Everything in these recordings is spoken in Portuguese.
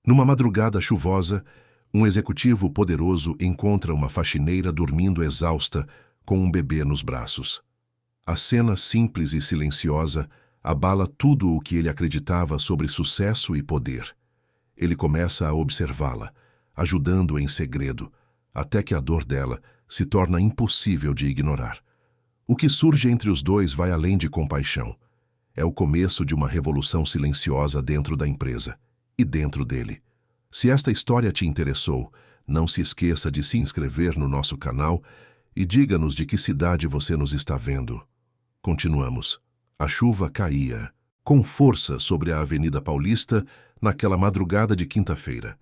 Numa madrugada chuvosa, um executivo poderoso encontra uma faxineira dormindo exausta com um bebê nos braços. A cena simples e silenciosa abala tudo o que ele acreditava sobre sucesso e poder. Ele começa a observá-la, ajudando-a em segredo, até que a dor dela se torna impossível de ignorar. O que surge entre os dois vai além de compaixão. É o começo de uma revolução silenciosa dentro da empresa e dentro dele. Se esta história te interessou, não se esqueça de se inscrever no nosso canal e diga-nos de que cidade você nos está vendo. Continuamos. A chuva caía com força sobre a Avenida Paulista naquela madrugada de quinta-feira.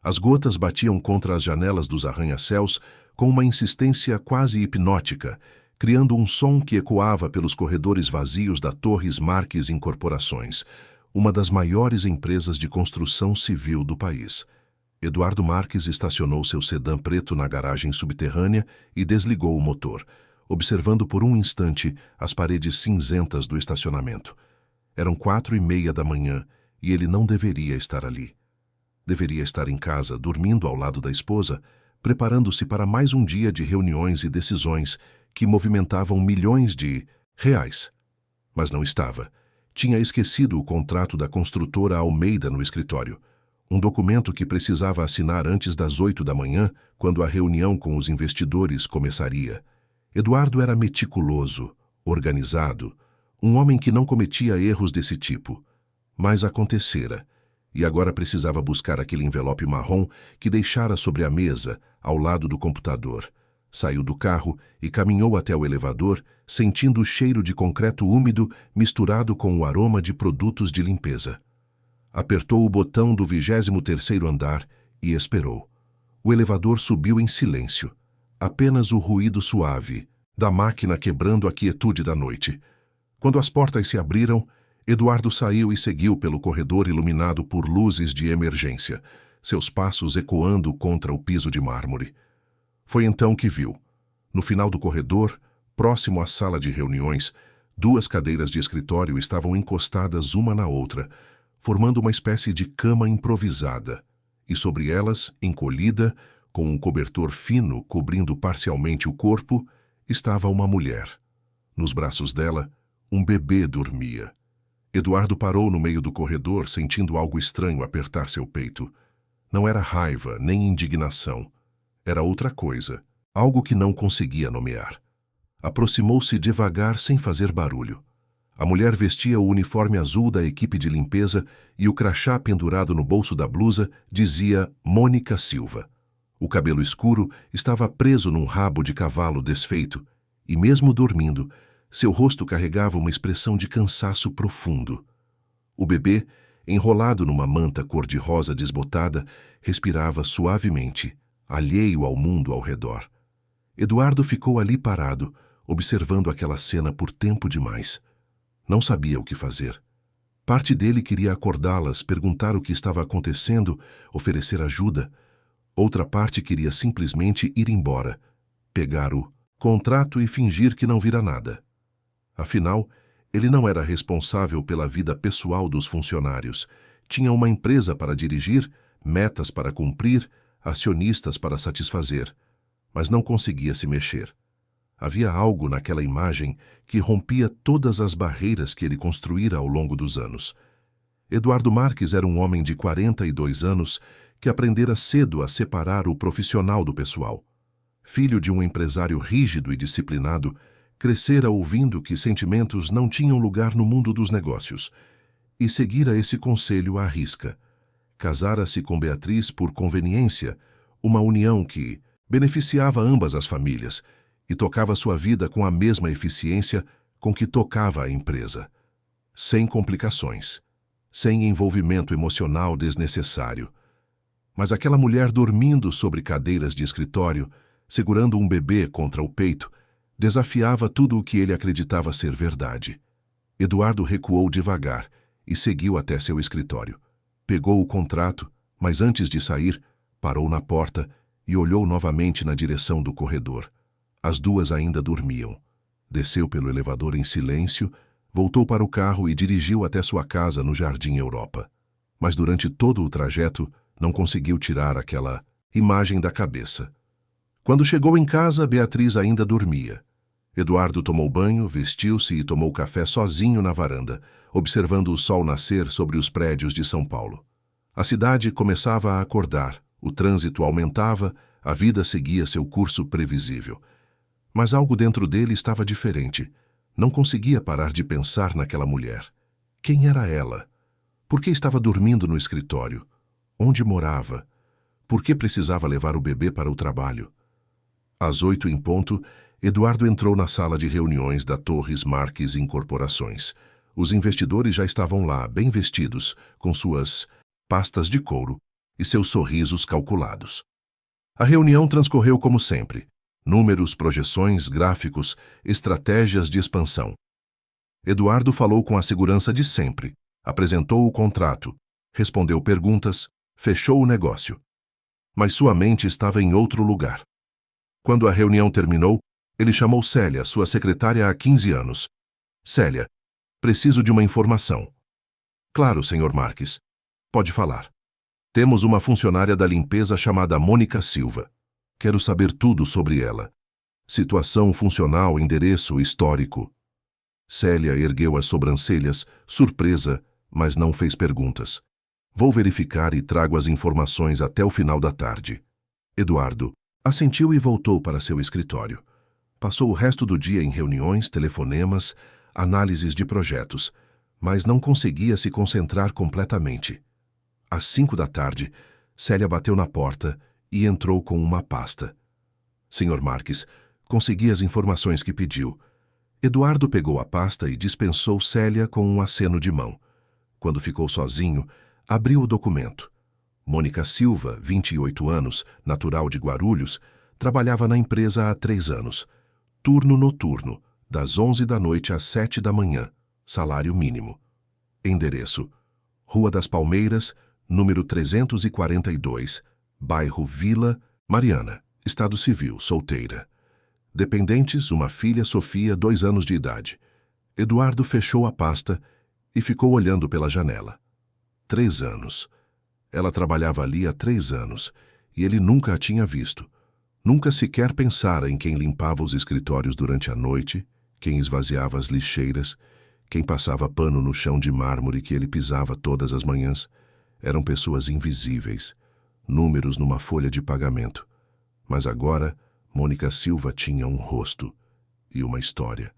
As gotas batiam contra as janelas dos arranha-céus com uma insistência quase hipnótica, criando um som que ecoava pelos corredores vazios da Torres Marques Incorporações, uma das maiores empresas de construção civil do país. Eduardo Marques estacionou seu sedã preto na garagem subterrânea e desligou o motor, observando por um instante as paredes cinzentas do estacionamento. Eram 4:30 da manhã e ele não deveria estar ali. Deveria estar em casa, dormindo ao lado da esposa, preparando-se para mais um dia de reuniões e decisões que movimentavam milhões de reais. Mas não estava. Tinha esquecido o contrato da construtora Almeida no escritório, um documento que precisava assinar antes das 8 da manhã, quando a reunião com os investidores começaria. Eduardo era meticuloso, organizado, um homem que não cometia erros desse tipo. Mas acontecera, e agora precisava buscar aquele envelope marrom que deixara sobre a mesa, ao lado do computador. Saiu do carro e caminhou até o elevador, sentindo o cheiro de concreto úmido misturado com o aroma de produtos de limpeza. Apertou o botão do 23º andar e esperou. O elevador subiu em silêncio. Apenas o ruído suave da máquina quebrando a quietude da noite. Quando as portas se abriram, Eduardo saiu e seguiu pelo corredor iluminado por luzes de emergência, seus passos ecoando contra o piso de mármore. Foi então que viu. No final do corredor, próximo à sala de reuniões, 2 cadeiras de escritório estavam encostadas uma na outra, formando uma espécie de cama improvisada, e sobre elas, encolhida, com um cobertor fino cobrindo parcialmente o corpo, estava uma mulher. Nos braços dela, um bebê dormia. Eduardo parou no meio do corredor, sentindo algo estranho apertar seu peito. Não era raiva, nem indignação. Era outra coisa, algo que não conseguia nomear. Aproximou-se devagar, sem fazer barulho. A mulher vestia o uniforme azul da equipe de limpeza e o crachá pendurado no bolso da blusa dizia Mônica Silva. O cabelo escuro estava preso num rabo de cavalo desfeito e, mesmo dormindo, seu rosto carregava uma expressão de cansaço profundo. O bebê, enrolado numa manta cor-de-rosa desbotada, respirava suavemente, alheio ao mundo ao redor. Eduardo ficou ali parado, observando aquela cena por tempo demais. Não sabia o que fazer. Parte dele queria acordá-las, perguntar o que estava acontecendo, oferecer ajuda. Outra parte queria simplesmente ir embora, pegar o contrato e fingir que não vira nada. Afinal, ele não era responsável pela vida pessoal dos funcionários. Tinha uma empresa para dirigir, metas para cumprir, acionistas para satisfazer, mas não conseguia se mexer. Havia algo naquela imagem que rompia todas as barreiras que ele construíra ao longo dos anos. Eduardo Marques era um homem de 42 anos que aprendera cedo a separar o profissional do pessoal. Filho de um empresário rígido e disciplinado, crescera ouvindo que sentimentos não tinham lugar no mundo dos negócios, e seguira esse conselho à risca. Casara-se com Beatriz por conveniência, uma união que beneficiava ambas as famílias e tocava sua vida com a mesma eficiência com que tocava a empresa. Sem complicações, sem envolvimento emocional desnecessário. Mas aquela mulher dormindo sobre cadeiras de escritório, segurando um bebê contra o peito, desafiava tudo o que ele acreditava ser verdade. Eduardo recuou devagar e seguiu até seu escritório. Pegou o contrato, mas antes de sair, parou na porta e olhou novamente na direção do corredor. As 2 ainda dormiam. Desceu pelo elevador em silêncio, voltou para o carro e dirigiu até sua casa no Jardim Europa. mas durante todo o trajeto não conseguiu tirar aquela imagem da cabeça. Quando chegou em casa, Beatriz ainda dormia. Eduardo tomou banho, vestiu-se e tomou café sozinho na varanda, observando o sol nascer sobre os prédios de São Paulo. A cidade começava a acordar, o trânsito aumentava, a vida seguia seu curso previsível. Mas algo dentro dele estava diferente. Não conseguia parar de pensar naquela mulher. Quem era ela? Por que estava dormindo no escritório? Onde morava? Por que precisava levar o bebê para o trabalho? Às 8 em ponto, Eduardo entrou na sala de reuniões da Torres Marques Incorporações. Os investidores já estavam lá, bem vestidos, com suas pastas de couro e seus sorrisos calculados. A reunião transcorreu como sempre. Números, projeções, gráficos, estratégias de expansão. Eduardo falou com a segurança de sempre, apresentou o contrato, respondeu perguntas, fechou o negócio. Mas sua mente estava em outro lugar. Quando a reunião terminou, ele chamou Célia, sua secretária há 15 anos. Célia, preciso de uma informação. Claro, Sr. Marques. Pode falar. Temos uma funcionária da limpeza chamada Mônica Silva. Quero saber tudo sobre ela. Situação funcional, endereço, histórico. Célia ergueu as sobrancelhas, surpresa, mas não fez perguntas. Vou verificar e trago as informações até o final da tarde. Eduardo assentiu e voltou para seu escritório. Passou o resto do dia em reuniões, telefonemas, análises de projetos, mas não conseguia se concentrar completamente. Às 5 da tarde, Célia bateu na porta e entrou com uma pasta. Sr. Marques, consegui as informações que pediu. Eduardo pegou a pasta e dispensou Célia com um aceno de mão. Quando ficou sozinho, abriu o documento. Mônica Silva, 28 anos, natural de Guarulhos, trabalhava na empresa há 3 anos. Turno noturno, das 11 da noite às 7 da manhã, salário mínimo. Endereço: Rua das Palmeiras, número 342, bairro Vila Mariana, Estado Civil, solteira. Dependentes, uma filha, Sofia, 2 anos de idade. Eduardo fechou a pasta e ficou olhando pela janela. 3 anos. Ela trabalhava ali há 3 anos e ele nunca a tinha visto. Nunca sequer pensara em quem limpava os escritórios durante a noite, quem esvaziava as lixeiras, quem passava pano no chão de mármore que ele pisava todas as manhãs. Eram pessoas invisíveis, números numa folha de pagamento. Mas agora, Mônica Silva tinha um rosto e uma história.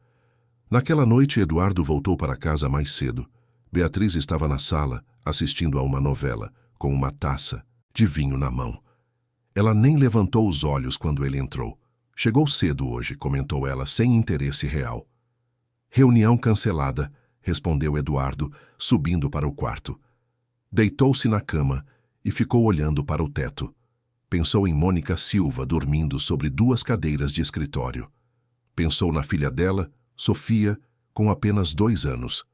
Naquela noite, Eduardo voltou para casa mais cedo. Beatriz estava na sala, assistindo a uma novela, com uma taça de vinho na mão. Ela nem levantou os olhos quando ele entrou. Chegou cedo hoje, comentou ela, sem interesse real. Reunião cancelada, respondeu Eduardo, subindo para o quarto. Deitou-se na cama e ficou olhando para o teto. Pensou em Mônica Silva dormindo sobre 2 cadeiras de escritório. Pensou na filha dela, Sofia, com apenas 2 anos.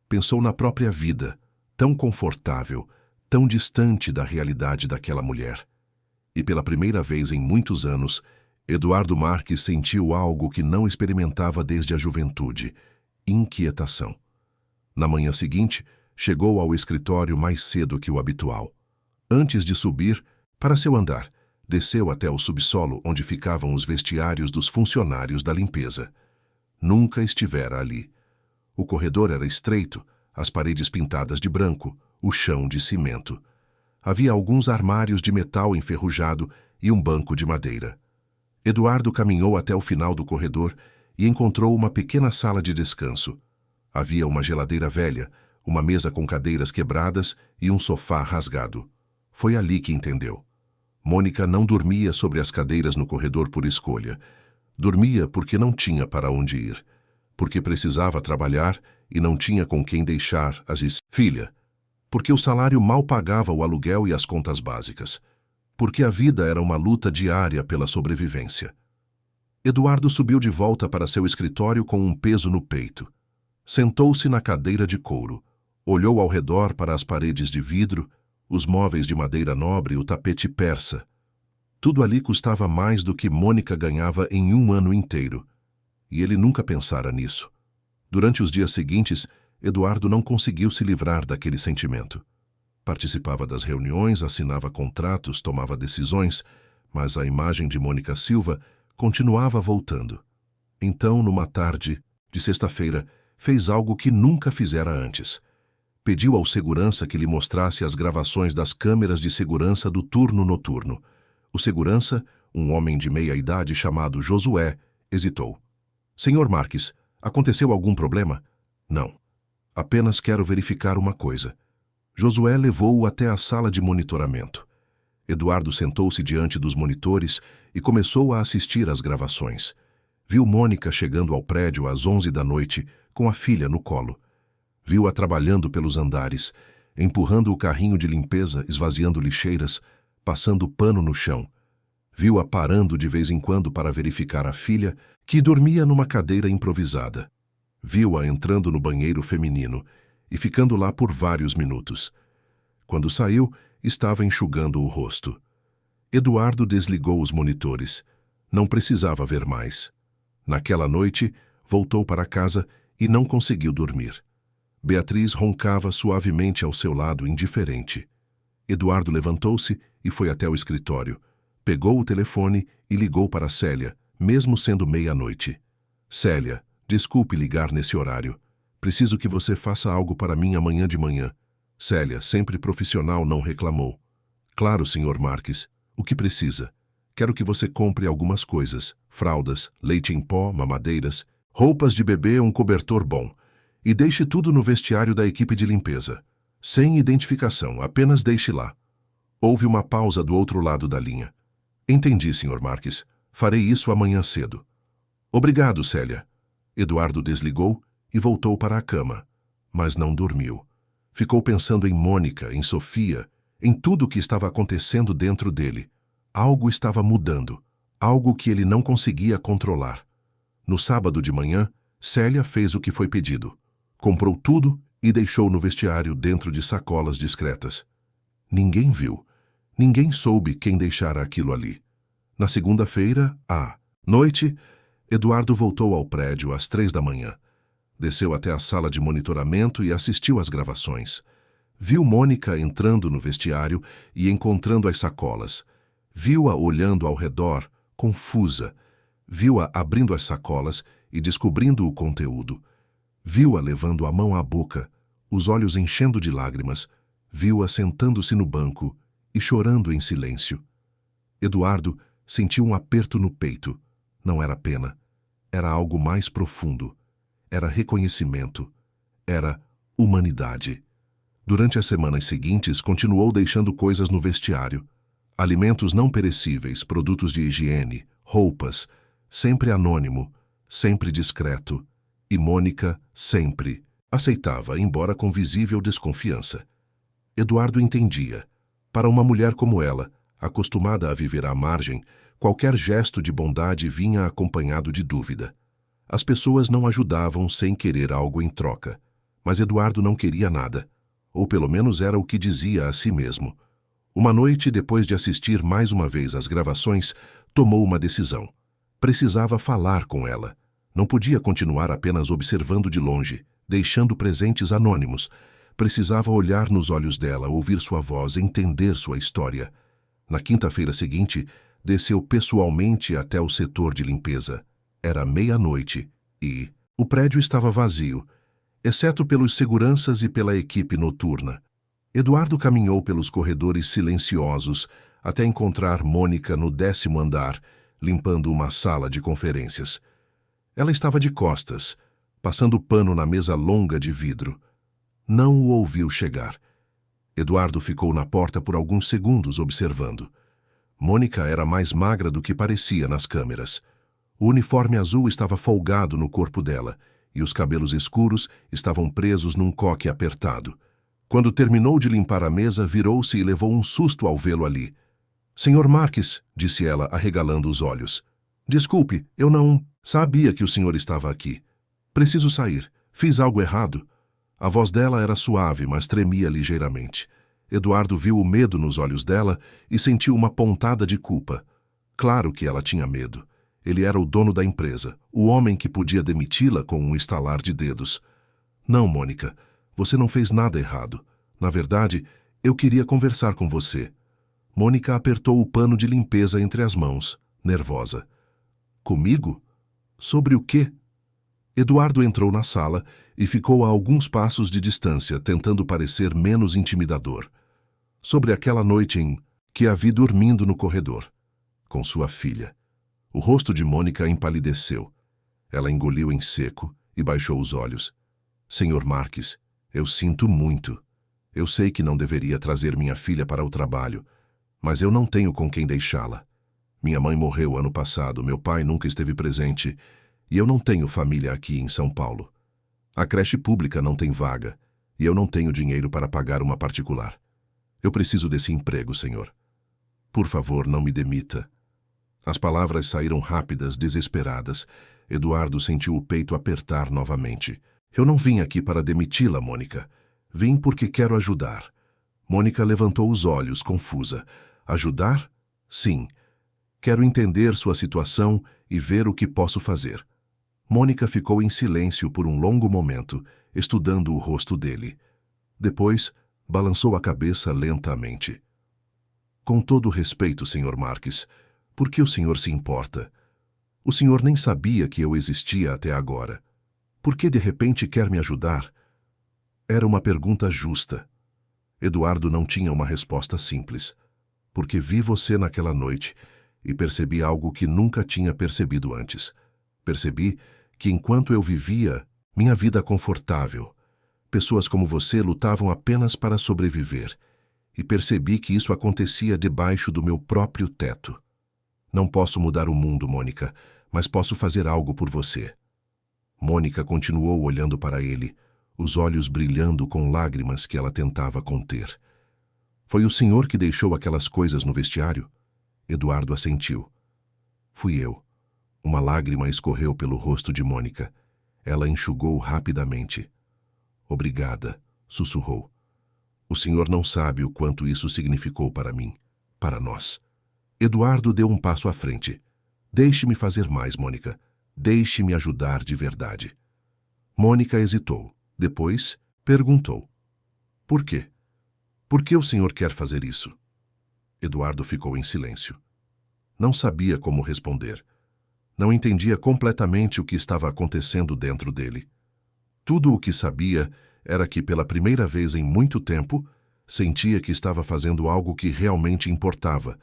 Pensou na própria vida, tão confortável, tão distante da realidade daquela mulher. E pela primeira vez em muitos anos, Eduardo Marques sentiu algo que não experimentava desde a juventude: inquietação. Na manhã seguinte, chegou ao escritório mais cedo que o habitual. Antes de subir para seu andar, desceu até o subsolo onde ficavam os vestiários dos funcionários da limpeza. Nunca estivera ali. O corredor era estreito, as paredes pintadas de branco, o chão de cimento. Havia alguns armários de metal enferrujado e um banco de madeira. Eduardo caminhou até o final do corredor e encontrou uma pequena sala de descanso. Havia uma geladeira velha, uma mesa com cadeiras quebradas e um sofá rasgado. Foi ali que entendeu. Mônica não dormia sobre as cadeiras no corredor por escolha. Dormia porque não tinha para onde ir, porque precisava trabalhar e não tinha com quem deixar as filha, porque o salário mal pagava o aluguel e as contas básicas, porque a vida era uma luta diária pela sobrevivência. Eduardo subiu de volta para seu escritório com um peso no peito. Sentou-se na cadeira de couro, olhou ao redor para as paredes de vidro, os móveis de madeira nobre e o tapete persa. Tudo ali custava mais do que Mônica ganhava em um ano inteiro. E ele nunca pensara nisso. Durante os dias seguintes, Eduardo não conseguiu se livrar daquele sentimento. participava das reuniões, assinava contratos, tomava decisões, mas a imagem de Mônica Silva continuava voltando. Então, numa tarde de sexta-feira, fez algo que nunca fizera antes. Pediu ao segurança que lhe mostrasse as gravações das câmeras de segurança do turno noturno. O segurança, um homem de meia idade chamado Josué, hesitou. Senhor Marques, aconteceu algum problema? Não. Apenas quero verificar uma coisa. Josué levou-o até a sala de monitoramento. Eduardo sentou-se diante dos monitores e começou a assistir às gravações. Viu Mônica chegando ao prédio às 11 da noite, com a filha no colo. Viu-a trabalhando pelos andares, empurrando o carrinho de limpeza, esvaziando lixeiras, passando pano no chão. Viu-a parando de vez em quando para verificar a filha, que dormia numa cadeira improvisada. Viu-a entrando no banheiro feminino e ficando lá por vários minutos. Quando saiu, estava enxugando o rosto. Eduardo desligou os monitores. Não precisava ver mais. Naquela noite, voltou para casa e não conseguiu dormir. Beatriz roncava suavemente ao seu lado, indiferente. Eduardo levantou-se e foi até o escritório. Pegou o telefone e ligou para Célia, mesmo sendo meia-noite. Célia, desculpe ligar nesse horário. Preciso que você faça algo para mim amanhã de manhã. Célia, sempre profissional, não reclamou. Claro, Sr. Marques. O que precisa? Quero que você compre algumas coisas. Fraldas, leite em pó, mamadeiras, roupas de bebê, um cobertor bom. E deixe tudo no vestiário da equipe de limpeza. Sem identificação, apenas deixe lá. Houve uma pausa do outro lado da linha. Entendi, Sr. Marques. Farei isso amanhã cedo. Obrigado, Célia. Eduardo desligou e voltou para a cama, mas não dormiu. Ficou pensando em Mônica, em Sofia, em tudo o que estava acontecendo dentro dele. Algo estava mudando, algo que ele não conseguia controlar. No sábado de manhã, Célia fez o que foi pedido. Comprou tudo e deixou no vestiário dentro de sacolas discretas. Ninguém viu. Ninguém soube quem deixara aquilo ali. Na segunda-feira, à noite, Eduardo voltou ao prédio às 3 da manhã. Desceu até a sala de monitoramento e assistiu às gravações. Viu Mônica entrando no vestiário e encontrando as sacolas. Viu-a olhando ao redor, confusa. Viu-a abrindo as sacolas e descobrindo o conteúdo. Viu-a levando a mão à boca, os olhos enchendo de lágrimas. Viu-a sentando-se no banco e chorando em silêncio. Eduardo sentiu um aperto no peito. Não era pena. Era algo mais profundo. Era reconhecimento. Era humanidade. Durante as semanas seguintes, continuou deixando coisas no vestiário. Alimentos não perecíveis, produtos de higiene, roupas, sempre anônimo, sempre discreto. E Mônica sempre aceitava, embora com visível desconfiança. Eduardo entendia. Para uma mulher como ela, acostumada a viver à margem, qualquer gesto de bondade vinha acompanhado de dúvida. As pessoas não ajudavam sem querer algo em troca. Mas Eduardo não queria nada. Ou pelo menos era o que dizia a si mesmo. Uma noite, depois de assistir mais uma vez às gravações, tomou uma decisão. Precisava falar com ela. Não podia continuar apenas observando de longe, deixando presentes anônimos. Precisava olhar nos olhos dela, ouvir sua voz, entender sua história. Na quinta-feira seguinte, desceu pessoalmente até o setor de limpeza. Era meia-noite e o prédio estava vazio, exceto pelos seguranças e pela equipe noturna. Eduardo caminhou pelos corredores silenciosos até encontrar Mônica no 10º andar, limpando uma sala de conferências. Ela estava de costas, passando pano na mesa longa de vidro. Não o ouviu chegar. Eduardo ficou na porta por alguns segundos observando. Mônica era mais magra do que parecia nas câmeras. O uniforme azul estava folgado no corpo dela e os cabelos escuros estavam presos num coque apertado. Quando terminou de limpar a mesa, virou-se e levou um susto ao vê-lo ali. Senhor Marques, disse ela, arregalando os olhos. Desculpe, eu não sabia que o senhor estava aqui. Preciso sair. Fiz algo errado. A voz dela era suave, mas tremia ligeiramente. Eduardo viu o medo nos olhos dela e sentiu uma pontada de culpa. Claro que ela tinha medo. Ele era o dono da empresa, o homem que podia demiti-la com um estalar de dedos. Não, Mônica, você não fez nada errado. Na verdade, Eu queria conversar com você. Mônica apertou o pano de limpeza entre as mãos, nervosa. Comigo? Sobre o quê? Eduardo entrou na sala e ficou a alguns passos de distância, tentando parecer menos intimidador. Sobre aquela noite em que a vi dormindo no corredor, com sua filha. O rosto de Mônica empalideceu. Ela engoliu em seco e baixou os olhos. Senhor Marques, eu sinto muito. Eu sei que não deveria trazer minha filha para o trabalho, mas eu não tenho com quem deixá-la. Minha mãe morreu ano passado, meu pai nunca esteve presente e eu não tenho família aqui em São Paulo. A creche pública não tem vaga e eu não tenho dinheiro para pagar uma particular. Eu preciso desse emprego, senhor. Por favor, não me demita. As palavras saíram rápidas, desesperadas. Eduardo sentiu o peito apertar novamente. Eu não vim aqui para demiti-la, Mônica. Vim porque quero ajudar. Mônica levantou os olhos, confusa. Ajudar? Sim. Quero entender sua situação e ver o que posso fazer. Mônica ficou em silêncio por um longo momento, estudando o rosto dele. Depois, balançou a cabeça lentamente. Com todo respeito, Sr. Marques, por que o senhor se importa? O senhor nem sabia que eu existia até agora. Por que de repente quer me ajudar? Era uma pergunta justa. Eduardo não tinha uma resposta simples. Porque vi você naquela noite e percebi algo que nunca tinha percebido antes. Percebi que enquanto eu vivia minha vida confortável, pessoas como você lutavam apenas para sobreviver. E percebi que isso acontecia debaixo do meu próprio teto. Não posso mudar o mundo, Mônica, mas posso fazer algo por você. Mônica continuou olhando para ele, os olhos brilhando com lágrimas que ela tentava conter. Foi o senhor que deixou aquelas coisas no vestiário? Eduardo assentiu. Fui eu. Uma lágrima escorreu pelo rosto de Mônica. Ela enxugou rapidamente. Obrigada, sussurrou. O senhor não sabe o quanto isso significou para mim, para nós. Eduardo deu um passo à frente. Deixe-me fazer mais, Mônica. Deixe-me ajudar de verdade. Mônica hesitou. Depois, perguntou. Por quê? Por que o senhor quer fazer isso? Eduardo ficou em silêncio. Não sabia como responder. Não entendia completamente o que estava acontecendo dentro dele. Tudo o que sabia era que, pela primeira vez em muito tempo, sentia que estava fazendo algo que realmente importava,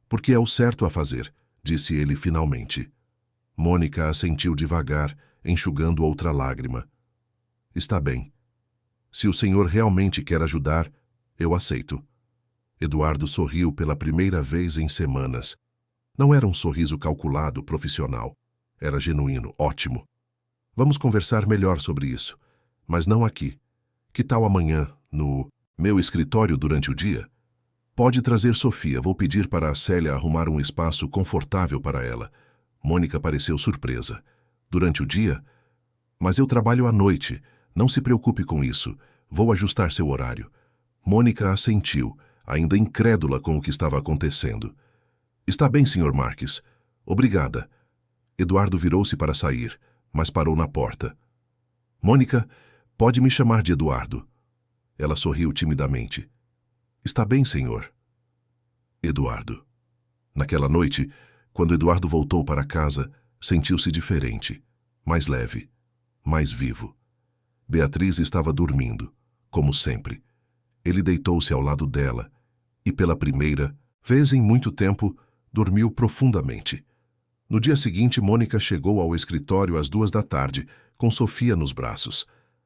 porque é o certo a fazer, disse ele finalmente. Mônica assentiu devagar, enxugando outra lágrima. Está bem. Se o senhor realmente quer ajudar, eu aceito. Eduardo sorriu pela primeira vez em semanas. Não era um sorriso calculado, profissional. Era genuíno, ótimo. Vamos conversar melhor sobre isso, mas não aqui. Que tal amanhã, no meu escritório durante o dia? Pode trazer Sofia, vou pedir para a Célia arrumar um espaço confortável para ela. Mônica pareceu surpresa. Durante o dia? Mas eu trabalho à noite. Não se preocupe com isso. Vou ajustar seu horário. Mônica assentiu, ainda incrédula com o que estava acontecendo. Está bem, Sr. Marques. Obrigada. Eduardo virou-se para sair, mas parou na porta. Mônica, pode me chamar de Eduardo. Ela sorriu timidamente. Está bem, senhor. Eduardo. Naquela noite, quando Eduardo voltou para casa, sentiu-se diferente, mais leve, mais vivo. Beatriz estava dormindo, como sempre. Ele deitou-se ao lado dela e, pela primeira vez em muito tempo, dormiu profundamente. No dia seguinte, Mônica chegou ao escritório às 2 da tarde, com Sofia nos braços.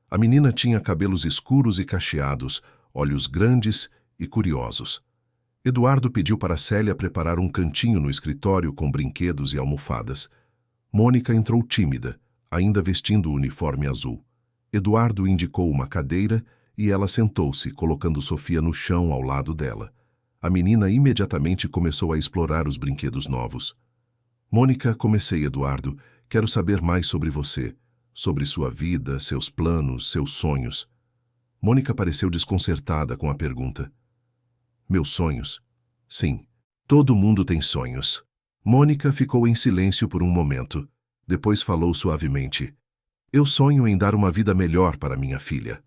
A menina tinha cabelos escuros e cacheados, olhos grandes e curiosos. Eduardo pediu para Célia preparar um cantinho no escritório com brinquedos e almofadas. Mônica entrou tímida, ainda vestindo o uniforme azul. Eduardo indicou uma cadeira e ela sentou-se, colocando Sofia no chão ao lado dela. A menina imediatamente começou a explorar os brinquedos novos. Mônica, comecei, Eduardo. Quero saber mais sobre você, sobre sua vida, seus planos, seus sonhos. Mônica pareceu desconcertada com a pergunta. Meus sonhos? Sim, todo mundo tem sonhos. Mônica ficou em silêncio por um momento. Depois falou suavemente. Eu sonho em dar uma vida melhor para minha filha.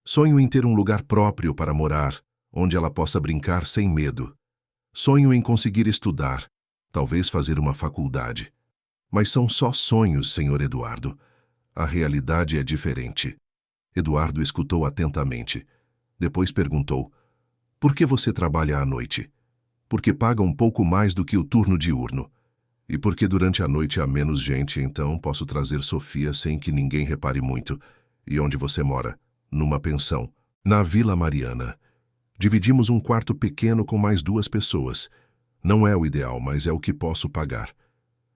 Sonho em ter um lugar próprio para morar, onde ela possa brincar sem medo. Sonho em conseguir estudar, talvez fazer uma faculdade. Mas são só sonhos, Sr. Eduardo. A realidade é diferente. Eduardo escutou atentamente. Depois perguntou: por que você trabalha à noite? Porque paga um pouco mais do que o turno diurno. E porque durante a noite há menos gente, então posso trazer Sofia sem que ninguém repare muito. E onde você mora? Numa pensão. Na Vila Mariana. Dividimos um quarto pequeno com mais 2 pessoas. Não é o ideal, mas é o que posso pagar.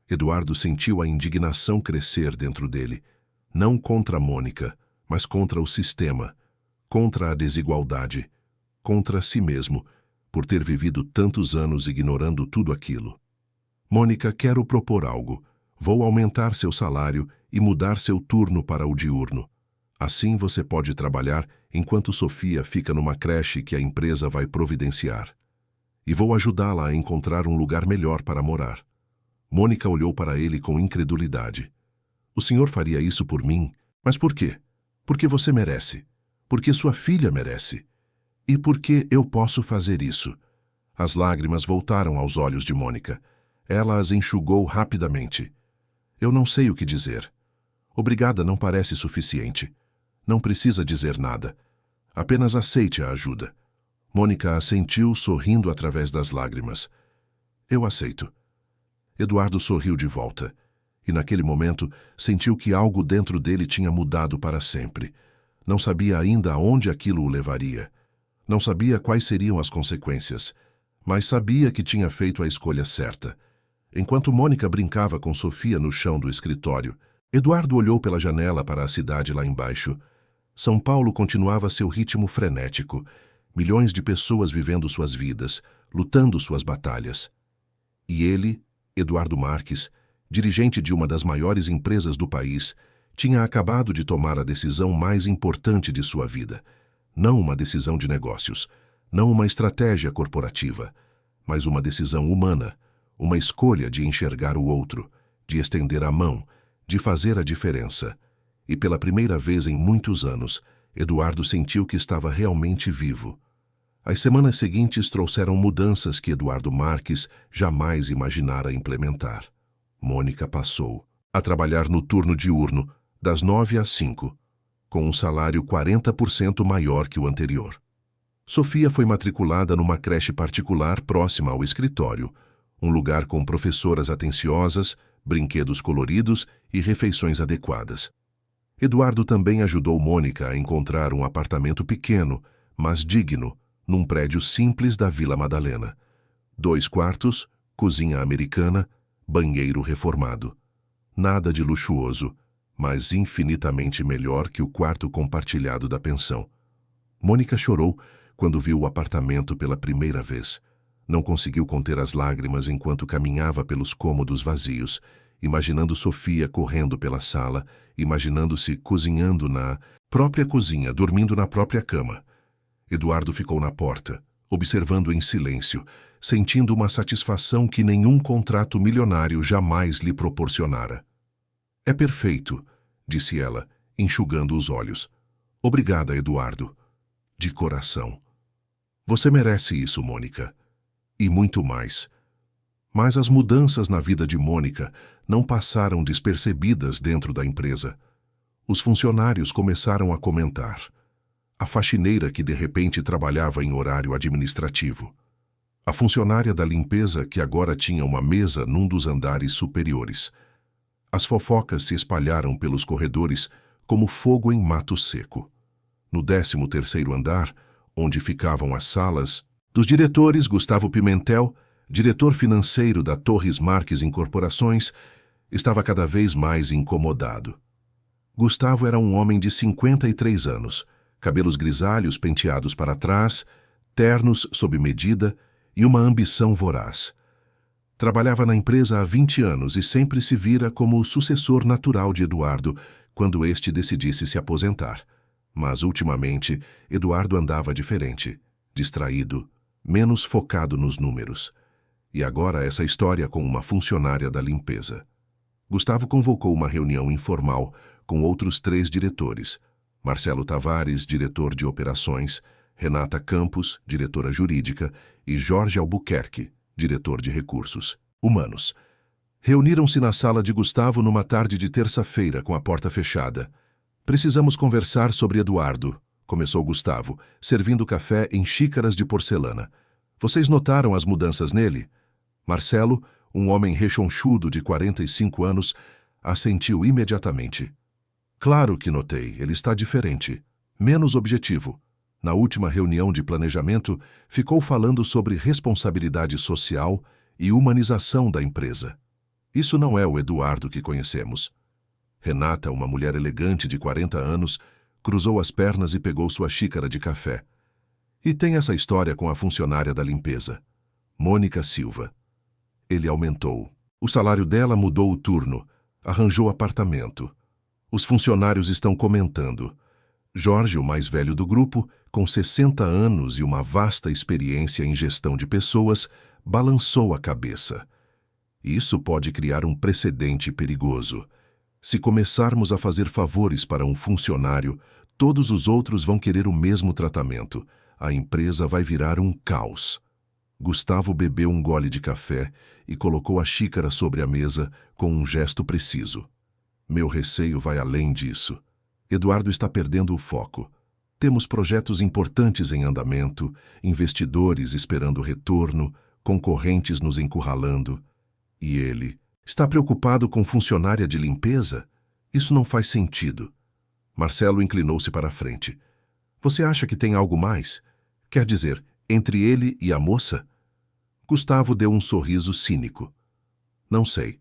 Eduardo sentiu a indignação crescer dentro dele. Não contra Mônica, mas contra o sistema. Contra a desigualdade. Contra si mesmo, por ter vivido tantos anos ignorando tudo aquilo. Mônica, quero propor algo. Vou aumentar seu salário e mudar seu turno para o diurno. Assim você pode trabalhar enquanto Sofia fica numa creche que a empresa vai providenciar. E vou ajudá-la a encontrar um lugar melhor para morar. Mônica olhou para ele com incredulidade. O senhor faria isso por mim? Mas por quê? Porque você merece. Porque sua filha merece. E por que eu posso fazer isso? As lágrimas voltaram aos olhos de Mônica. Ela as enxugou rapidamente. Eu não sei o que dizer. Obrigada não parece suficiente. Não precisa dizer nada. Apenas aceite a ajuda. Mônica assentiu, sorrindo através das lágrimas. Eu aceito. Eduardo sorriu de volta. E naquele momento sentiu que algo dentro dele tinha mudado para sempre. Não sabia ainda aonde aquilo o levaria. Não sabia quais seriam as consequências. Mas sabia que tinha feito a escolha certa. Enquanto Mônica brincava com Sofia no chão do escritório, Eduardo olhou pela janela para a cidade lá embaixo. São Paulo continuava seu ritmo frenético. Milhões de pessoas vivendo suas vidas, lutando suas batalhas. E ele, Eduardo Marques, dirigente de uma das maiores empresas do país, tinha acabado de tomar a decisão mais importante de sua vida. Não uma decisão de negócios, não uma estratégia corporativa, mas uma decisão humana, uma escolha de enxergar o outro, de estender a mão, de fazer a diferença. E pela primeira vez em muitos anos, Eduardo sentiu que estava realmente vivo. As semanas seguintes trouxeram mudanças que Eduardo Marques jamais imaginara implementar. Mônica passou a trabalhar no turno diurno, das 9 às 5, com um salário 40% maior que o anterior. Sofia foi matriculada numa creche particular próxima ao escritório, um lugar com professoras atenciosas, brinquedos coloridos e refeições adequadas. Eduardo também ajudou Mônica a encontrar um apartamento pequeno, mas digno, num prédio simples da Vila Madalena. 2 quartos, cozinha americana, banheiro reformado. Nada de luxuoso, mas infinitamente melhor que o quarto compartilhado da pensão. Mônica chorou quando viu o apartamento pela primeira vez. Não conseguiu conter as lágrimas enquanto caminhava pelos cômodos vazios, imaginando Sofia correndo pela sala, imaginando-se cozinhando na própria cozinha, dormindo na própria cama. Eduardo ficou na porta, observando em silêncio, sentindo uma satisfação que nenhum contrato milionário jamais lhe proporcionara. É perfeito, disse ela, enxugando os olhos. Obrigada, Eduardo. De coração. Você merece isso, Mônica. E muito mais. Mas as mudanças na vida de Mônica não passaram despercebidas dentro da empresa. Os funcionários começaram a comentar. A faxineira que de repente trabalhava em horário administrativo. A funcionária da limpeza que agora tinha uma mesa num dos andares superiores. As fofocas se espalharam pelos corredores como fogo em mato seco. No 13º andar, onde ficavam as salas, dos diretores Gustavo Pimentel, diretor financeiro da Torres Marques Incorporações, estava cada vez mais incomodado. Gustavo era um homem de 53 anos, cabelos grisalhos penteados para trás, ternos sob medida e uma ambição voraz. Trabalhava na empresa há 20 anos e sempre se vira como o sucessor natural de Eduardo quando este decidisse se aposentar. Mas, ultimamente, Eduardo andava diferente, distraído, menos focado nos números. E agora essa história com uma funcionária da limpeza. Gustavo convocou uma reunião informal com outros 3 diretores. Marcelo Tavares, diretor de operações, Renata Campos, diretora jurídica, e Jorge Albuquerque, diretor de recursos humanos. Reuniram-se na sala de Gustavo numa tarde de terça-feira, com a porta fechada. Precisamos conversar sobre Eduardo, começou Gustavo, servindo café em xícaras de porcelana. Vocês notaram as mudanças nele? Marcelo, um homem rechonchudo de 45 anos, assentiu imediatamente. Claro que notei, ele está diferente, menos objetivo. Na última reunião de planejamento, ficou falando sobre responsabilidade social e humanização da empresa. Isso não é o Eduardo que conhecemos. Renata, uma mulher elegante de 40 anos, cruzou as pernas e pegou sua xícara de café. E tem essa história com a funcionária da limpeza, Mônica Silva. Ele aumentou. O salário dela mudou o turno, arranjou apartamento. Os funcionários estão comentando. Jorge, o mais velho do grupo, com 60 anos e uma vasta experiência em gestão de pessoas, balançou a cabeça. Isso pode criar um precedente perigoso. Se começarmos a fazer favores para um funcionário, todos os outros vão querer o mesmo tratamento. A empresa vai virar um caos. Gustavo bebeu um gole de café e colocou a xícara sobre a mesa com um gesto preciso. Meu receio vai além disso. Eduardo está perdendo o foco. Temos projetos importantes em andamento, investidores esperando retorno, concorrentes nos encurralando. E ele está preocupado com funcionária de limpeza? Isso não faz sentido. Marcelo inclinou-se para a frente. Você acha que tem algo mais? Quer dizer, entre ele e a moça? Gustavo deu um sorriso cínico. Não sei,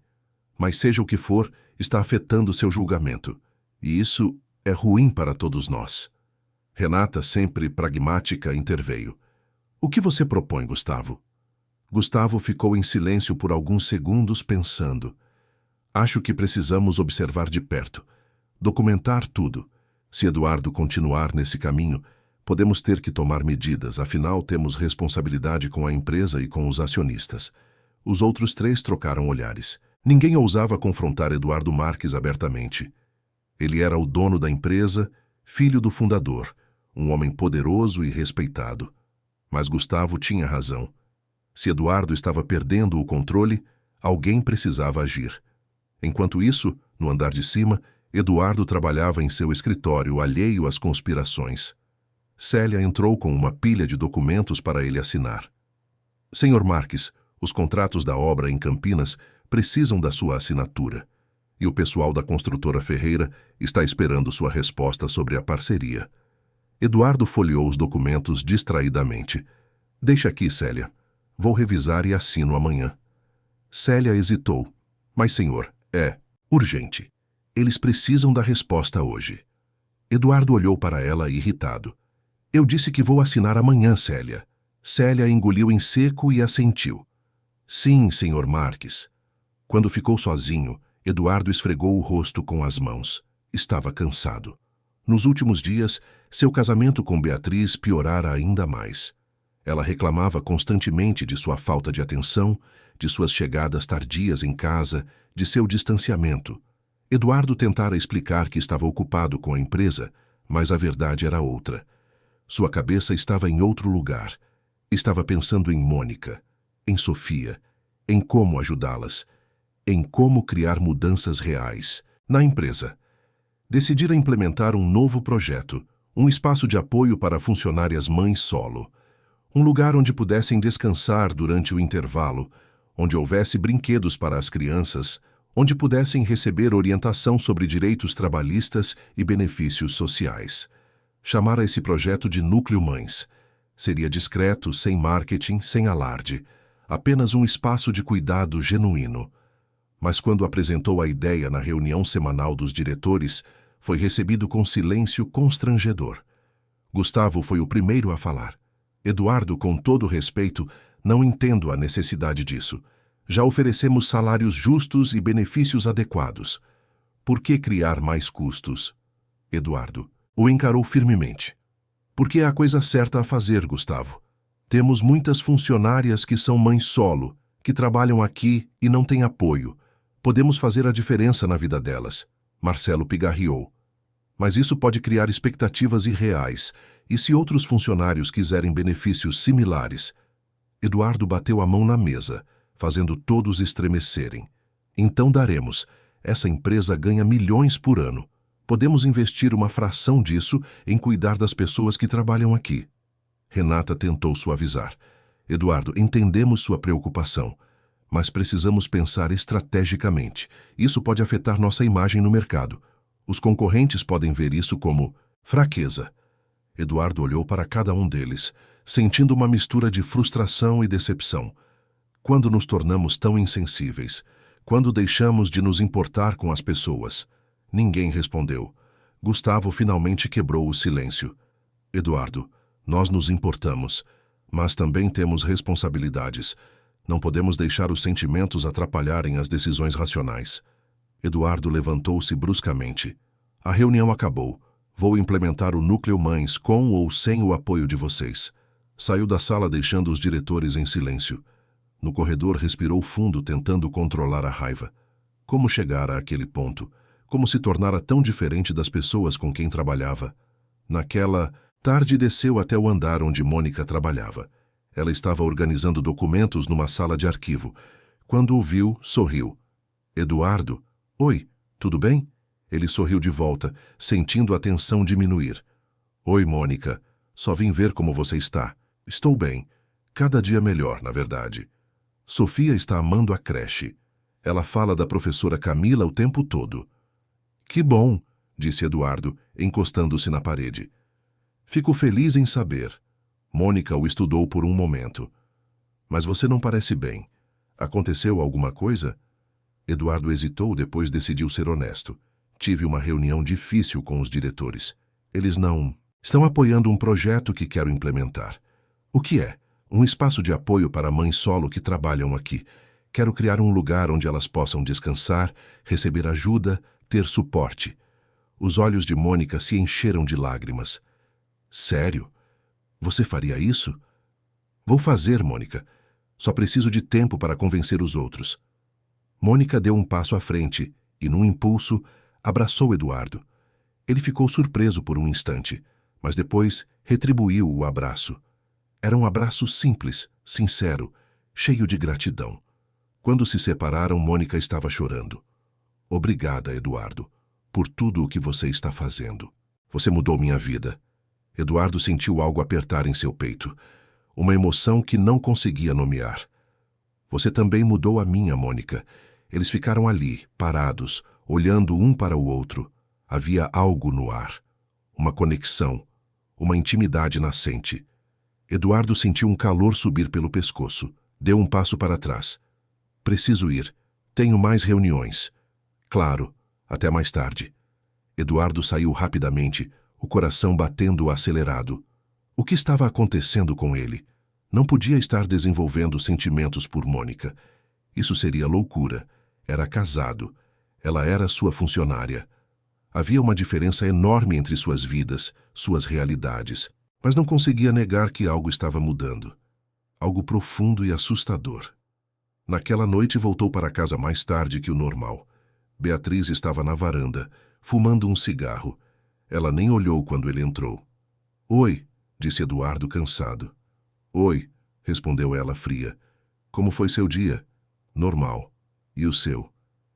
mas seja o que for, está afetando seu julgamento. E isso é ruim para todos nós. Renata, sempre pragmática, interveio. O que você propõe, Gustavo? Gustavo ficou em silêncio por alguns segundos pensando. Acho que precisamos observar de perto, documentar tudo. Se Eduardo continuar nesse caminho, podemos ter que tomar medidas, afinal temos responsabilidade com a empresa e com os acionistas. Os outros três trocaram olhares. Ninguém ousava confrontar Eduardo Marques abertamente. Ele era o dono da empresa, filho do fundador, um homem poderoso e respeitado. Mas Gustavo tinha razão. Se Eduardo estava perdendo o controle, alguém precisava agir. Enquanto isso, no andar de cima, Eduardo trabalhava em seu escritório, alheio às conspirações. Célia entrou com uma pilha de documentos para ele assinar. Senhor Marques, os contratos da obra em Campinas precisam da sua assinatura. E o pessoal da construtora Ferreira está esperando sua resposta sobre a parceria. Eduardo folheou os documentos distraidamente. Deixa aqui, Célia. Vou revisar e assino amanhã. Célia hesitou. Mas, senhor, é urgente. Eles precisam da resposta hoje. Eduardo olhou para ela irritado. Eu disse que vou assinar amanhã, Célia. Célia engoliu em seco e assentiu. Sim, senhor Marques. Quando ficou sozinho, Eduardo esfregou o rosto com as mãos. Estava cansado. Nos últimos dias, seu casamento com Beatriz piorara ainda mais. Ela reclamava constantemente de sua falta de atenção, de suas chegadas tardias em casa, de seu distanciamento. Eduardo tentara explicar que estava ocupado com a empresa, mas a verdade era outra. Sua cabeça estava em outro lugar. Estava pensando em Mônica, em Sofia, em como ajudá-las, em como criar mudanças reais na empresa. Decidira implementar um novo projeto, um espaço de apoio para funcionárias mães solo. Um lugar onde pudessem descansar durante o intervalo, onde houvesse brinquedos para as crianças, onde pudessem receber orientação sobre direitos trabalhistas e benefícios sociais. Chamara esse projeto de Núcleo Mães. Seria discreto, sem marketing, sem alarde. Apenas um espaço de cuidado genuíno. Mas quando apresentou a ideia na reunião semanal dos diretores, foi recebido com silêncio constrangedor. Gustavo foi o primeiro a falar. Eduardo, com todo respeito, não entendo a necessidade disso. Já oferecemos salários justos e benefícios adequados. Por que criar mais custos? Eduardo o encarou firmemente. Porque é a coisa certa a fazer, Gustavo. Temos muitas funcionárias que são mães solo, que trabalham aqui e não têm apoio. Podemos fazer a diferença na vida delas. Marcelo pigarreou. Mas isso pode criar expectativas irreais. E se outros funcionários quiserem benefícios similares? Eduardo bateu a mão na mesa, fazendo todos estremecerem. Então daremos. Essa empresa ganha milhões por ano. Podemos investir uma fração disso em cuidar das pessoas que trabalham aqui. Renata tentou suavizar. Eduardo, entendemos sua preocupação, mas precisamos pensar estrategicamente. Isso pode afetar nossa imagem no mercado. Os concorrentes podem ver isso como fraqueza. Eduardo olhou para cada um deles, sentindo uma mistura de frustração e decepção. Quando nos tornamos tão insensíveis? Quando deixamos de nos importar com as pessoas? Ninguém respondeu. Gustavo finalmente quebrou o silêncio. Eduardo, nós nos importamos, mas também temos responsabilidades. Não podemos deixar os sentimentos atrapalharem as decisões racionais. Eduardo levantou-se bruscamente. A reunião acabou. Vou implementar o núcleo mães com ou sem o apoio de vocês. Saiu da sala deixando os diretores em silêncio. No corredor respirou fundo tentando controlar a raiva. Como chegar àquele ponto? Como se tornara tão diferente das pessoas com quem trabalhava? Naquela tarde desceu até o andar onde Mônica trabalhava. Ela estava organizando documentos numa sala de arquivo. Quando o viu, sorriu. Eduardo? Oi, tudo bem? Ele sorriu de volta, sentindo a tensão diminuir. Oi, Mônica. Só vim ver como você está. Estou bem. Cada dia melhor, na verdade. Sofia está amando a creche. Ela fala da professora Camila o tempo todo. Que bom, disse Eduardo, encostando-se na parede. Fico feliz em saber. Mônica o estudou por um momento. Mas você não parece bem. Aconteceu alguma coisa? Eduardo hesitou, depois decidiu ser honesto. Tive uma reunião difícil com os diretores. Eles não estão apoiando um projeto que quero implementar. O que é? Um espaço de apoio para mães solo que trabalham aqui. Quero criar um lugar onde elas possam descansar, receber ajuda, ter suporte. Os olhos de Mônica se encheram de lágrimas. Sério? Você faria isso? Vou fazer, Mônica. Só preciso de tempo para convencer os outros. Mônica deu um passo à frente e, num impulso, abraçou Eduardo. Ele ficou surpreso por um instante, mas depois retribuiu o abraço. Era um abraço simples, sincero, cheio de gratidão. Quando se separaram, Mônica estava chorando. Obrigada, Eduardo, por tudo o que você está fazendo. Você mudou minha vida. Eduardo sentiu algo apertar em seu peito, uma emoção que não conseguia nomear. Você também mudou a minha, Mônica. Eles ficaram ali, parados, olhando um para o outro. Havia algo no ar. Uma conexão, uma intimidade nascente. Eduardo sentiu um calor subir pelo pescoço. Deu um passo para trás. Preciso ir. Tenho mais reuniões. Claro, até mais tarde. Eduardo saiu rapidamente, o coração batendo acelerado. O que estava acontecendo com ele? Não podia estar desenvolvendo sentimentos por Mônica. Isso seria loucura. Era casado. Ela era sua funcionária. Havia uma diferença enorme entre suas vidas, suas realidades, mas não conseguia negar que algo estava mudando. Algo profundo e assustador. Naquela noite voltou para casa mais tarde que o normal. Beatriz estava na varanda, fumando um cigarro. Ela nem olhou quando ele entrou. Oi, disse Eduardo cansado. Oi, respondeu ela fria. Como foi seu dia? Normal. E o seu?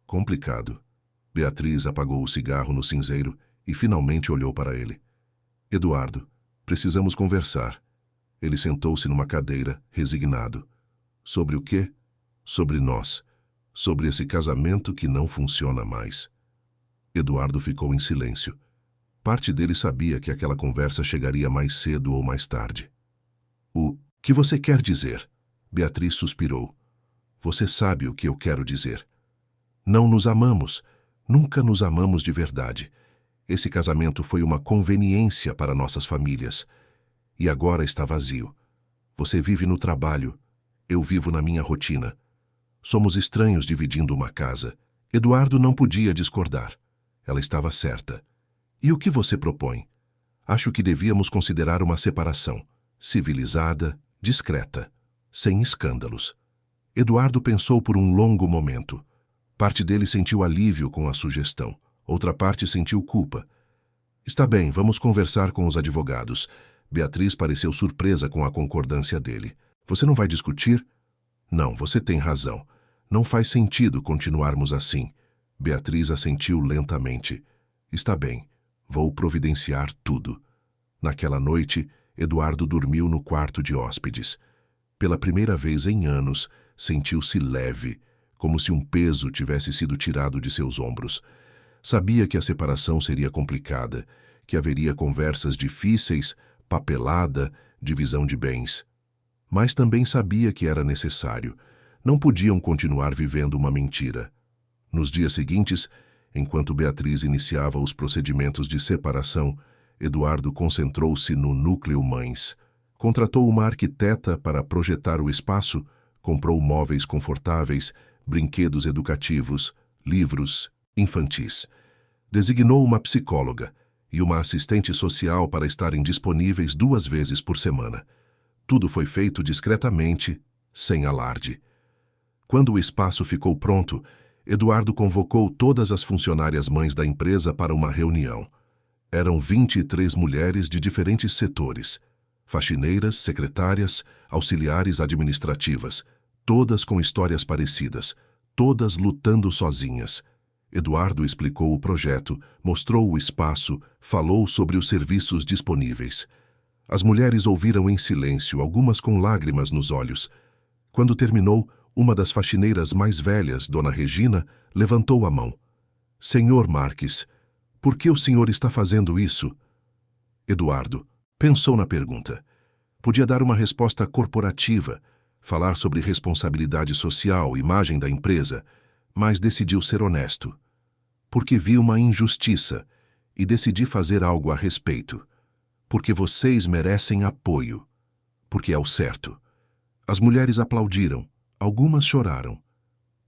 Complicado. Beatriz apagou o cigarro no cinzeiro e finalmente olhou para ele. Eduardo, precisamos conversar. Ele sentou-se numa cadeira, resignado. Sobre o quê? Sobre nós. Sobre esse casamento que não funciona mais. Eduardo ficou em silêncio. Parte dele sabia que aquela conversa chegaria mais cedo ou mais tarde. O que você quer dizer? Beatriz suspirou. Você sabe o que eu quero dizer. Não nos amamos. Nunca nos amamos de verdade. Esse casamento foi uma conveniência para nossas famílias. E agora está vazio. Você vive no trabalho. Eu vivo na minha rotina. Somos estranhos dividindo uma casa. Eduardo não podia discordar. Ela estava certa. E o que você propõe? Acho que devíamos considerar uma separação. Civilizada, discreta, sem escândalos. Eduardo pensou por um longo momento. Parte dele sentiu alívio com a sugestão. Outra parte sentiu culpa. Está bem, vamos conversar com os advogados. Beatriz pareceu surpresa com a concordância dele. Você não vai discutir? Não, você tem razão. Não faz sentido continuarmos assim. Beatriz assentiu lentamente. Está bem, vou providenciar tudo. Naquela noite, Eduardo dormiu no quarto de hóspedes. Pela primeira vez em anos, sentiu-se leve, como se um peso tivesse sido tirado de seus ombros. Sabia que a separação seria complicada, que haveria conversas difíceis, papelada, divisão de bens. Mas também sabia que era necessário. Não podiam continuar vivendo uma mentira. Nos dias seguintes, enquanto Beatriz iniciava os procedimentos de separação, Eduardo concentrou-se no núcleo mães. Contratou uma arquiteta para projetar o espaço, comprou móveis confortáveis, brinquedos educativos, livros, infantis. Designou uma psicóloga e uma assistente social para estarem disponíveis 2 vezes por semana. Tudo foi feito discretamente, sem alarde. Quando o espaço ficou pronto, Eduardo convocou todas as funcionárias mães da empresa para uma reunião. Eram 23 mulheres de diferentes setores: faxineiras, secretárias, auxiliares administrativas, todas com histórias parecidas, todas lutando sozinhas. Eduardo explicou o projeto, mostrou o espaço, falou sobre os serviços disponíveis. As mulheres ouviram em silêncio, algumas com lágrimas nos olhos. Quando terminou, uma das faxineiras mais velhas, Dona Regina, levantou a mão. Senhor Marques, por que o senhor está fazendo isso? Eduardo pensou na pergunta. Podia dar uma resposta corporativa, falar sobre responsabilidade social, imagem da empresa, mas decidiu ser honesto. Porque vi uma injustiça e decidi fazer algo a respeito. Porque vocês merecem apoio. Porque é o certo. As mulheres aplaudiram, algumas choraram.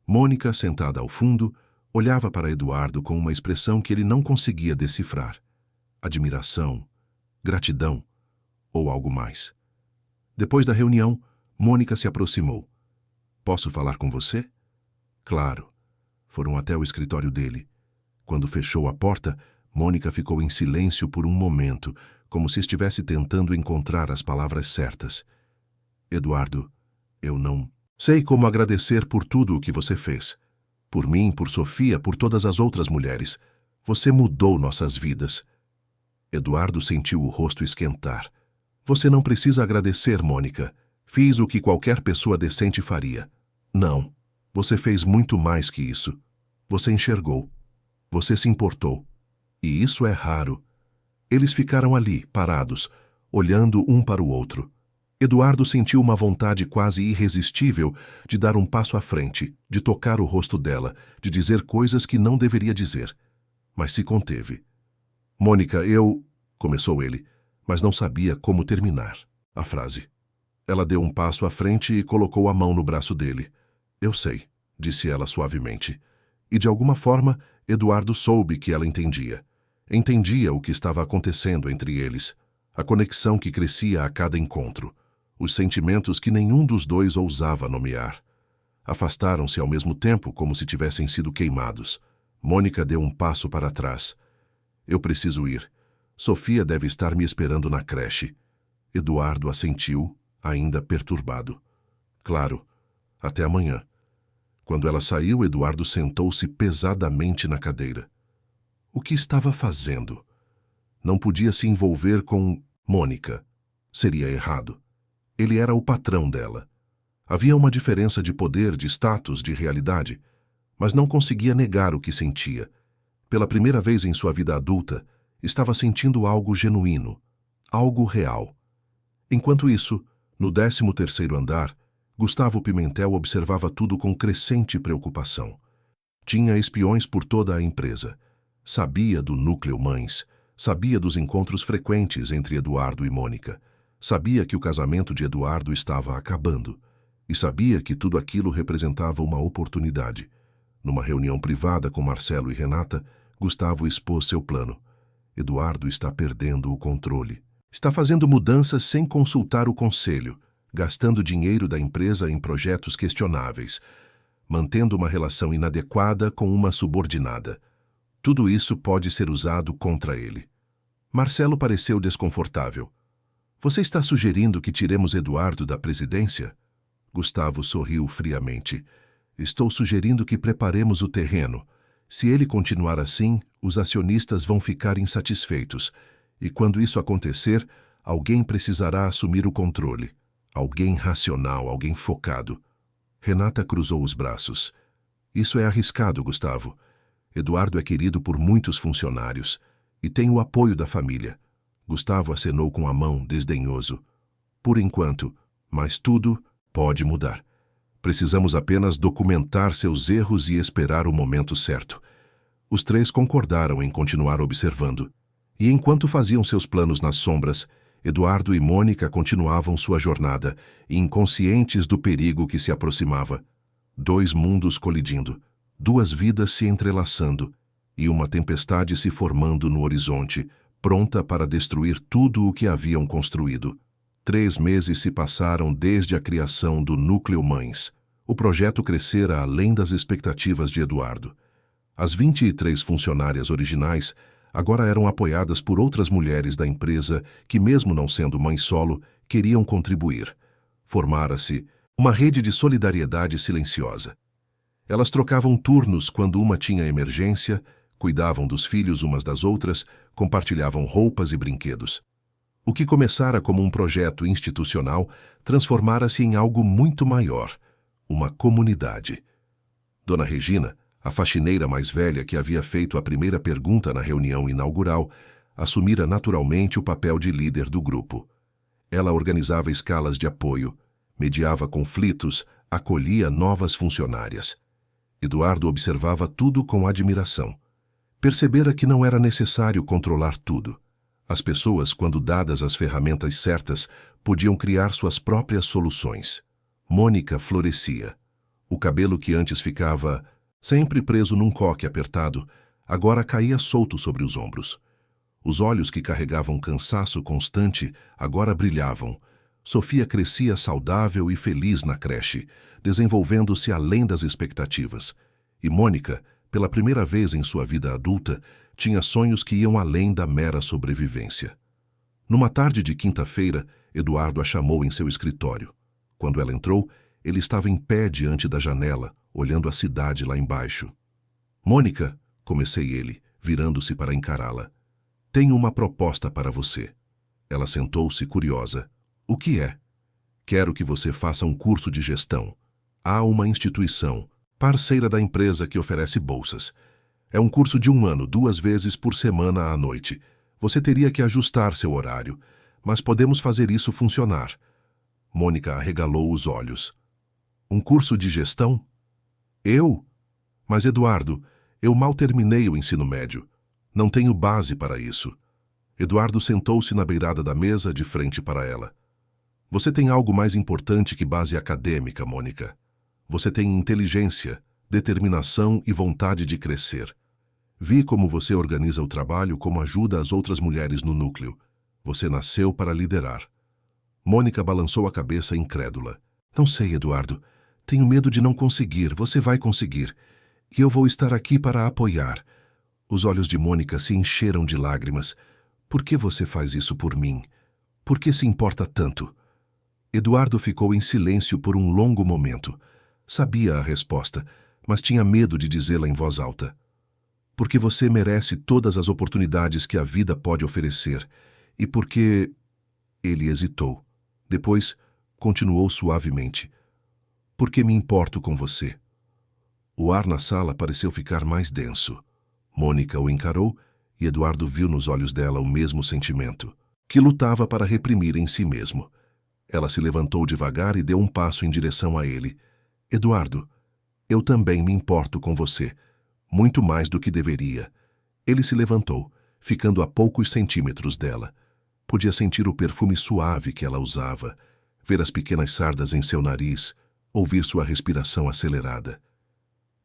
Mônica, sentada ao fundo, olhava para Eduardo com uma expressão que ele não conseguia decifrar. Admiração, gratidão ou algo mais. Depois da reunião, Mônica se aproximou. Posso falar com você? Claro. Foram até o escritório dele. Quando fechou a porta, Mônica ficou em silêncio por um momento, como se estivesse tentando encontrar as palavras certas. Eduardo, eu não sei como agradecer por tudo o que você fez. Por mim, por Sofia, por todas as outras mulheres. Você mudou nossas vidas. Eduardo sentiu o rosto esquentar. Você não precisa agradecer, Mônica. Fiz o que qualquer pessoa decente faria. Não. Você fez muito mais que isso. Você enxergou. Você se importou. E isso é raro. Eles ficaram ali, parados, olhando um para o outro. Eduardo sentiu uma vontade quase irresistível de dar um passo à frente, de tocar o rosto dela, de dizer coisas que não deveria dizer. Mas se conteve. Mônica, começou ele, mas não sabia como terminar a frase. Ela deu um passo à frente e colocou a mão no braço dele. Eu sei, disse ela suavemente. E de alguma forma, Eduardo soube que ela entendia. Entendia o que estava acontecendo entre eles, a conexão que crescia a cada encontro, os sentimentos que nenhum dos dois ousava nomear. Afastaram-se ao mesmo tempo como se tivessem sido queimados. Mônica deu um passo para trás. Eu preciso ir. Sofia deve estar me esperando na creche. Eduardo assentiu, ainda perturbado. Claro. Até amanhã. Quando ela saiu, Eduardo sentou-se pesadamente na cadeira. O que estava fazendo? Não podia se envolver com Mônica. Seria errado. Ele era o patrão dela. Havia uma diferença de poder, de status, de realidade, mas não conseguia negar o que sentia. Pela primeira vez em sua vida adulta, estava sentindo algo genuíno, algo real. Enquanto isso, no 13º andar, Gustavo Pimentel observava tudo com crescente preocupação. Tinha espiões por toda a empresa. Sabia do núcleo mães, sabia dos encontros frequentes entre Eduardo e Mônica. Sabia que o casamento de Eduardo estava acabando. E sabia que tudo aquilo representava uma oportunidade. Numa reunião privada com Marcelo e Renata, Gustavo expôs seu plano. Eduardo está perdendo o controle. Está fazendo mudanças sem consultar o conselho, gastando dinheiro da empresa em projetos questionáveis, mantendo uma relação inadequada com uma subordinada. Tudo isso pode ser usado contra ele. Marcelo pareceu desconfortável. Você está sugerindo que tiremos Eduardo da presidência? Gustavo sorriu friamente. Estou sugerindo que preparemos o terreno. Se ele continuar assim, os acionistas vão ficar insatisfeitos. E quando isso acontecer, alguém precisará assumir o controle. Alguém racional, alguém focado. Renata cruzou os braços. Isso é arriscado, Gustavo. Eduardo é querido por muitos funcionários e tem o apoio da família. Gustavo acenou com a mão, desdenhoso. Por enquanto, mas tudo pode mudar. Precisamos apenas documentar seus erros e esperar o momento certo. Os três concordaram em continuar observando. E enquanto faziam seus planos nas sombras, Eduardo e Mônica continuavam sua jornada, inconscientes do perigo que se aproximava. Dois mundos colidindo, duas vidas se entrelaçando e uma tempestade se formando no horizonte, pronta para destruir tudo o que haviam construído. 3 meses se passaram desde a criação do Núcleo Mães. O projeto crescera além das expectativas de Eduardo. As 23 funcionárias originais agora eram apoiadas por outras mulheres da empresa que, mesmo não sendo mãe solo, queriam contribuir. Formara-se uma rede de solidariedade silenciosa. Elas trocavam turnos quando uma tinha emergência, cuidavam dos filhos umas das outras, compartilhavam roupas e brinquedos. O que começara como um projeto institucional transformara-se em algo muito maior, uma comunidade. Dona Regina, a faxineira mais velha que havia feito a primeira pergunta na reunião inaugural, assumira naturalmente o papel de líder do grupo. Ela organizava escalas de apoio, mediava conflitos, acolhia novas funcionárias. Eduardo observava tudo com admiração. Percebera que não era necessário controlar tudo. As pessoas, quando dadas as ferramentas certas, podiam criar suas próprias soluções. Mônica florescia. O cabelo que antes ficava sempre preso num coque apertado, agora caía solto sobre os ombros. Os olhos que carregavam cansaço constante agora brilhavam. Sofia crescia saudável e feliz na creche, desenvolvendo-se além das expectativas. E Mônica, pela primeira vez em sua vida adulta, tinha sonhos que iam além da mera sobrevivência. Numa tarde de quinta-feira, Eduardo a chamou em seu escritório. Quando ela entrou, ele estava em pé diante da janela, olhando a cidade lá embaixo. Mônica, comecei ele, virando-se para encará-la. Tenho uma proposta para você. Ela sentou-se curiosa. O que é? Quero que você faça um curso de gestão. Há uma instituição, parceira da empresa, que oferece bolsas. É um curso de 1 ano, 2 vezes por semana à noite. Você teria que ajustar seu horário, mas podemos fazer isso funcionar. Mônica arregalou os olhos. Um curso de gestão? Eu? Mas, Eduardo, eu mal terminei o ensino médio. Não tenho base para isso. Eduardo sentou-se na beirada da mesa, de frente para ela. Você tem algo mais importante que base acadêmica, Mônica. Você tem inteligência, determinação e vontade de crescer. Vi como você organiza o trabalho, como ajuda as outras mulheres no núcleo. Você nasceu para liderar. Mônica balançou a cabeça incrédula. Não sei, Eduardo. Tenho medo de não conseguir. Você vai conseguir. E eu vou estar aqui para apoiar. Os olhos de Mônica se encheram de lágrimas. Por que você faz isso por mim? Por que se importa tanto? Eduardo ficou em silêncio por um longo momento. Sabia a resposta, mas tinha medo de dizê-la em voz alta. Porque você merece todas as oportunidades que a vida pode oferecer. E porque... Ele hesitou. Depois, continuou suavemente. Porque me importo com você. O ar na sala pareceu ficar mais denso. Mônica o encarou e Eduardo viu nos olhos dela o mesmo sentimento, que lutava para reprimir em si mesmo. Ela se levantou devagar e deu um passo em direção a ele. Eduardo, eu também me importo com você, muito mais do que deveria. Ele se levantou, ficando a poucos centímetros dela. Podia sentir o perfume suave que ela usava, ver as pequenas sardas em seu nariz, ouvir sua respiração acelerada.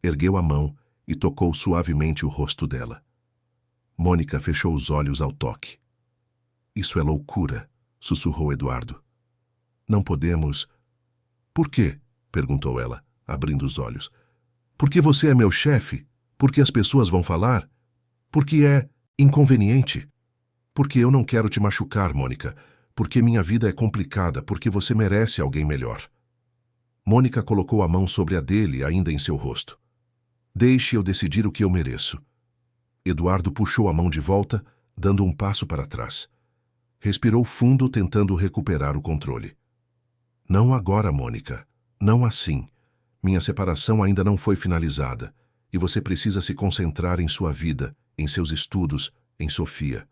Ergueu a mão e tocou suavemente o rosto dela. Mônica fechou os olhos ao toque. Isso é loucura, sussurrou Eduardo. Não podemos... Por quê? Perguntou ela, abrindo os olhos. Porque você é meu chefe? Porque as pessoas vão falar? Porque é inconveniente? Porque eu não quero te machucar, Mônica. Porque minha vida é complicada, porque você merece alguém melhor. Mônica colocou a mão sobre a dele, ainda em seu rosto. Deixe eu decidir o que eu mereço. Eduardo puxou a mão de volta, dando um passo para trás. Respirou fundo, tentando recuperar o controle. Não agora, Mônica. Não assim. Minha separação ainda não foi finalizada, e você precisa se concentrar em sua vida, em seus estudos, em Sofia.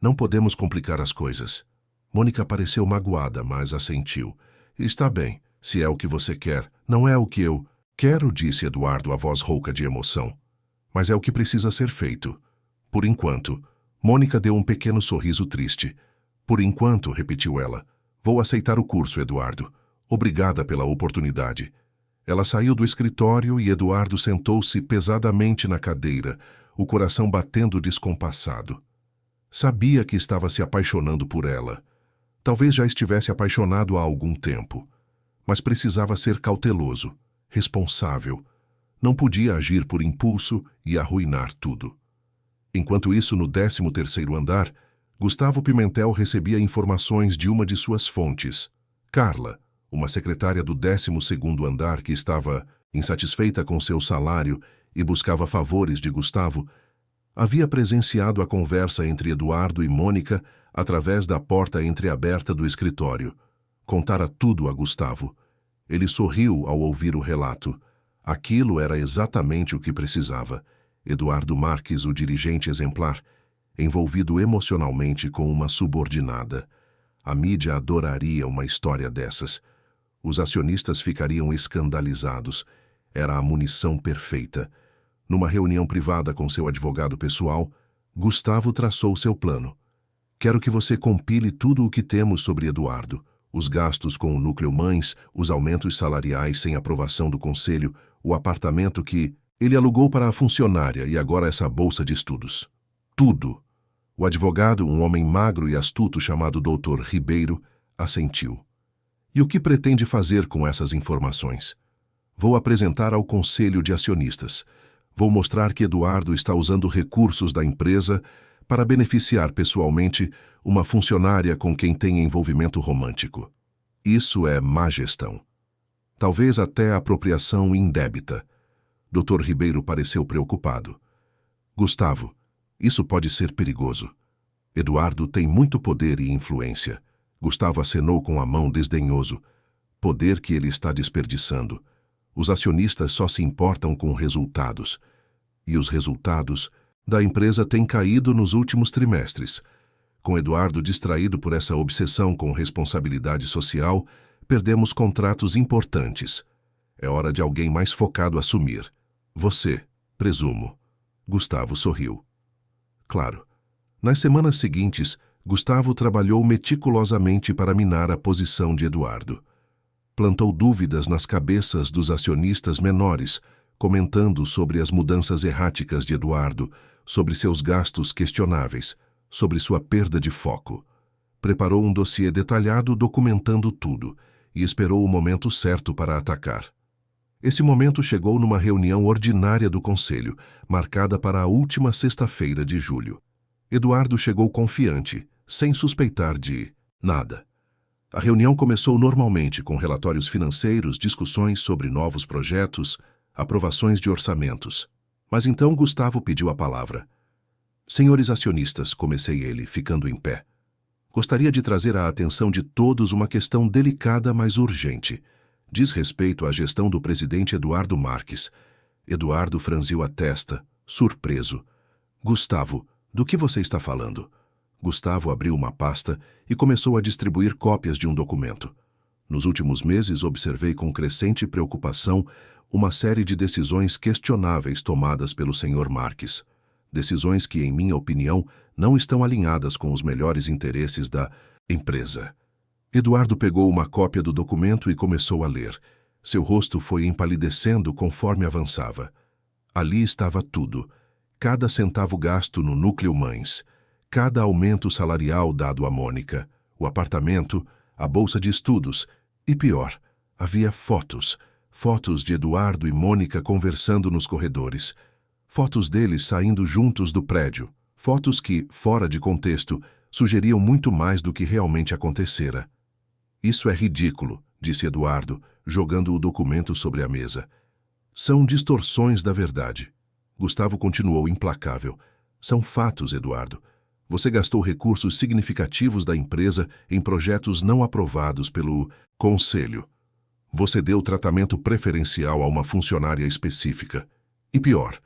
Não podemos complicar as coisas. Mônica pareceu magoada, mas assentiu. Está bem, se é o que você quer. Não é o que eu quero, disse Eduardo, a voz rouca de emoção. Mas é o que precisa ser feito. Por enquanto. Mônica deu um pequeno sorriso triste. Por enquanto, repetiu ela. Vou aceitar o curso, Eduardo. Obrigada pela oportunidade. Ela saiu do escritório e Eduardo sentou-se pesadamente na cadeira, o coração batendo descompassado. Sabia que estava se apaixonando por ela. Talvez já estivesse apaixonado há algum tempo. Mas precisava ser cauteloso, responsável. Não podia agir por impulso e arruinar tudo. Enquanto isso, no 13º andar, Gustavo Pimentel recebia informações de uma de suas fontes, Carla, uma secretária do 12º andar que estava insatisfeita com seu salário e buscava favores de Gustavo, havia presenciado a conversa entre Eduardo e Mônica através da porta entreaberta do escritório. Contara tudo a Gustavo. Ele sorriu ao ouvir o relato. Aquilo era exatamente o que precisava. Eduardo Marques, o dirigente exemplar, envolvido emocionalmente com uma subordinada. A mídia adoraria uma história dessas. Os acionistas ficariam escandalizados. Era a munição perfeita. Numa reunião privada com seu advogado pessoal, Gustavo traçou seu plano. Quero que você compile tudo o que temos sobre Eduardo. Os gastos com o núcleo mães, os aumentos salariais sem aprovação do conselho, o apartamento que ele alugou para a funcionária e agora essa bolsa de estudos. Tudo. O advogado, um homem magro e astuto chamado Dr. Ribeiro, assentiu. E o que pretende fazer com essas informações? Vou apresentar ao conselho de acionistas. Vou mostrar que Eduardo está usando recursos da empresa para beneficiar pessoalmente uma funcionária com quem tem envolvimento romântico. Isso é má gestão. Talvez até apropriação indébita. Dr. Ribeiro pareceu preocupado. Gustavo, isso pode ser perigoso. Eduardo tem muito poder e influência. Gustavo acenou com a mão desdenhoso. Poder que ele está desperdiçando. Os acionistas só se importam com resultados. E os resultados da empresa têm caído nos últimos trimestres. Com Eduardo distraído por essa obsessão com responsabilidade social, perdemos contratos importantes. É hora de alguém mais focado assumir. Você, presumo. Gustavo sorriu. Claro. Nas semanas seguintes, Gustavo trabalhou meticulosamente para minar a posição de Eduardo. Plantou dúvidas nas cabeças dos acionistas menores, comentando sobre as mudanças erráticas de Eduardo, sobre seus gastos questionáveis, sobre sua perda de foco. Preparou um dossiê detalhado documentando tudo e esperou o momento certo para atacar. Esse momento chegou numa reunião ordinária do conselho, marcada para a última sexta-feira de julho. Eduardo chegou confiante, sem suspeitar de nada. A reunião começou normalmente com relatórios financeiros, discussões sobre novos projetos, aprovações de orçamentos. Mas então Gustavo pediu a palavra. Senhores acionistas, comecei ele, ficando em pé. Gostaria de trazer à atenção de todos uma questão delicada, mas urgente. Diz respeito à gestão do presidente Eduardo Marques. Eduardo franziu a testa, surpreso. Gustavo, do que você está falando? Gustavo abriu uma pasta e começou a distribuir cópias de um documento. Nos últimos meses, observei com crescente preocupação uma série de decisões questionáveis tomadas pelo Sr. Marques. Decisões que, em minha opinião, não estão alinhadas com os melhores interesses da empresa. Eduardo pegou uma cópia do documento e começou a ler. Seu rosto foi empalidecendo conforme avançava. Ali estava tudo. Cada centavo gasto no núcleo mães. Cada aumento salarial dado a Mônica. O apartamento, a bolsa de estudos. E pior, havia fotos. Fotos de Eduardo e Mônica conversando nos corredores. Fotos deles saindo juntos do prédio. Fotos que, fora de contexto, sugeriam muito mais do que realmente acontecera. Isso é ridículo, disse Eduardo, jogando o documento sobre a mesa. São distorções da verdade. Gustavo continuou implacável. São fatos, Eduardo. Você gastou recursos significativos da empresa em projetos não aprovados pelo Conselho. Você deu tratamento preferencial a uma funcionária específica. E pior,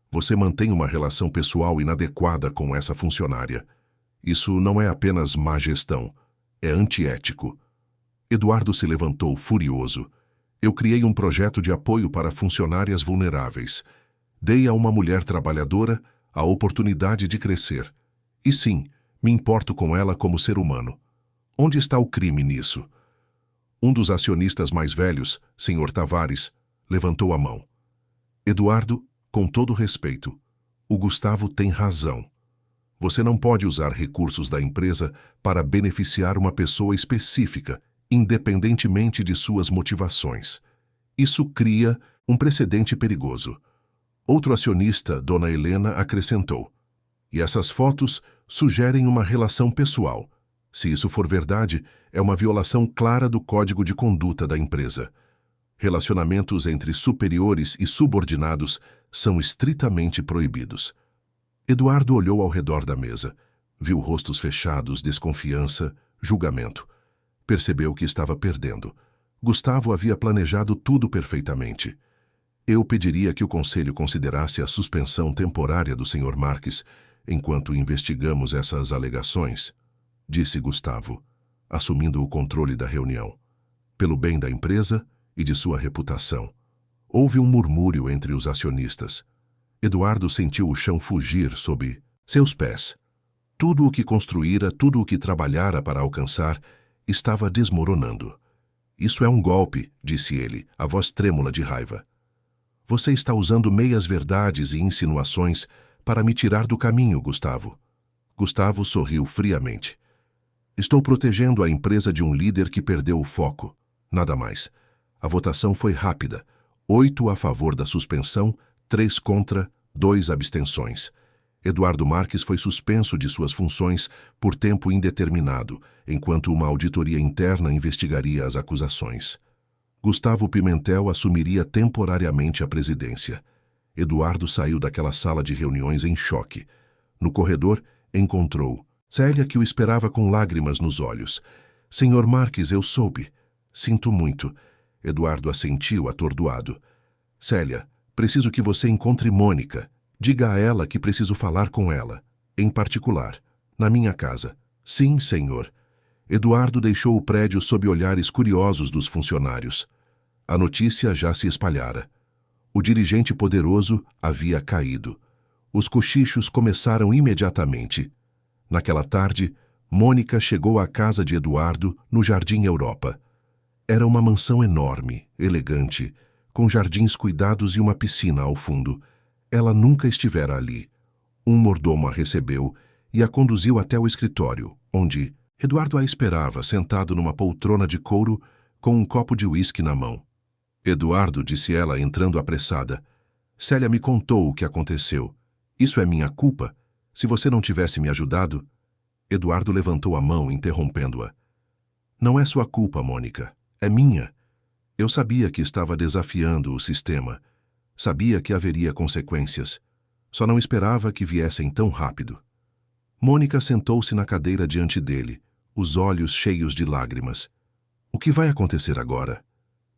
você mantém uma relação pessoal inadequada com essa funcionária. Isso não é apenas má gestão, é antiético. Eduardo se levantou furioso. Eu criei um projeto de apoio para funcionárias vulneráveis. Dei a uma mulher trabalhadora a oportunidade de crescer. E sim, me importo com ela como ser humano. Onde está o crime nisso? Um dos acionistas mais velhos, Sr. Tavares, levantou a mão. Eduardo, com todo respeito, o Gustavo tem razão. Você não pode usar recursos da empresa para beneficiar uma pessoa específica, independentemente de suas motivações. Isso cria um precedente perigoso. Outro acionista, Dona Helena, acrescentou. E essas fotos sugerem uma relação pessoal. Se isso for verdade, é uma violação clara do código de conduta da empresa. Relacionamentos entre superiores e subordinados são estritamente proibidos. Eduardo olhou ao redor da mesa. Viu rostos fechados, desconfiança, julgamento. Percebeu que estava perdendo. Gustavo havia planejado tudo perfeitamente. Eu pediria que o conselho considerasse a suspensão temporária do Sr. Marques enquanto investigamos essas alegações, disse Gustavo, assumindo o controle da reunião. Pelo bem da empresa e de sua reputação. Houve um murmúrio entre os acionistas. Eduardo sentiu o chão fugir sob seus pés. Tudo o que construíra, tudo o que trabalhara para alcançar, estava desmoronando. Isso é um golpe, disse ele, a voz trêmula de raiva. Você está usando meias-verdades e insinuações para me tirar do caminho, Gustavo. Gustavo sorriu friamente. Estou protegendo a empresa de um líder que perdeu o foco. Nada mais. A votação foi rápida. 8 a favor da suspensão, 3 contra, 2 abstenções. Eduardo Marques foi suspenso de suas funções por tempo indeterminado, enquanto uma auditoria interna investigaria as acusações. Gustavo Pimentel assumiria temporariamente a presidência. Eduardo saiu daquela sala de reuniões em choque. No corredor, encontrou Célia, que o esperava com lágrimas nos olhos. Senhor Marques, eu soube. Sinto muito. Eduardo assentiu atordoado. Célia, preciso que você encontre Mônica. Diga a ela que preciso falar com ela. Em particular, na minha casa. Sim, senhor. Eduardo deixou o prédio sob olhares curiosos dos funcionários. A notícia já se espalhara. O dirigente poderoso havia caído. Os cochichos começaram imediatamente. Naquela tarde, Mônica chegou à casa de Eduardo, no Jardim Europa. Era uma mansão enorme, elegante, com jardins cuidados e uma piscina ao fundo. Ela nunca estivera ali. Um mordomo a recebeu e a conduziu até o escritório, onde Eduardo a esperava, sentado numa poltrona de couro, com um copo de uísque na mão. Eduardo, disse ela, entrando apressada. Célia me contou o que aconteceu. Isso é minha culpa? Se você não tivesse me ajudado... Eduardo levantou a mão, interrompendo-a. Não é sua culpa, Mônica. É minha. Eu sabia que estava desafiando o sistema. Sabia que haveria consequências. Só não esperava que viessem tão rápido. Mônica sentou-se na cadeira diante dele, os olhos cheios de lágrimas. O que vai acontecer agora?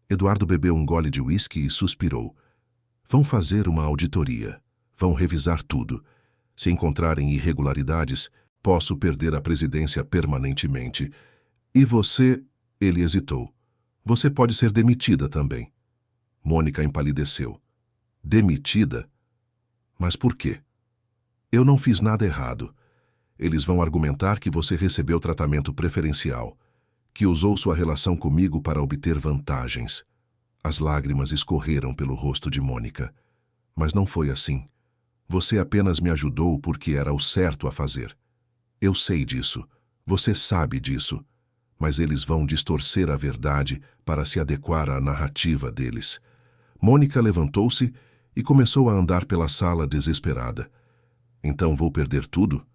Eduardo bebeu um gole de uísque e suspirou. Vão fazer uma auditoria. Vão revisar tudo. Se encontrarem irregularidades, posso perder a presidência permanentemente. E você... Ele hesitou. Você pode ser demitida também. Mônica empalideceu. Demitida? Mas por quê? Eu não fiz nada errado. Eles vão argumentar que você recebeu tratamento preferencial, que usou sua relação comigo para obter vantagens. As lágrimas escorreram pelo rosto de Mônica. Mas não foi assim. Você apenas me ajudou porque era o certo a fazer. Eu sei disso. Você sabe disso. Mas eles vão distorcer a verdade para se adequar à narrativa deles. Mônica levantou-se e começou a andar pela sala desesperada. Então vou perder tudo?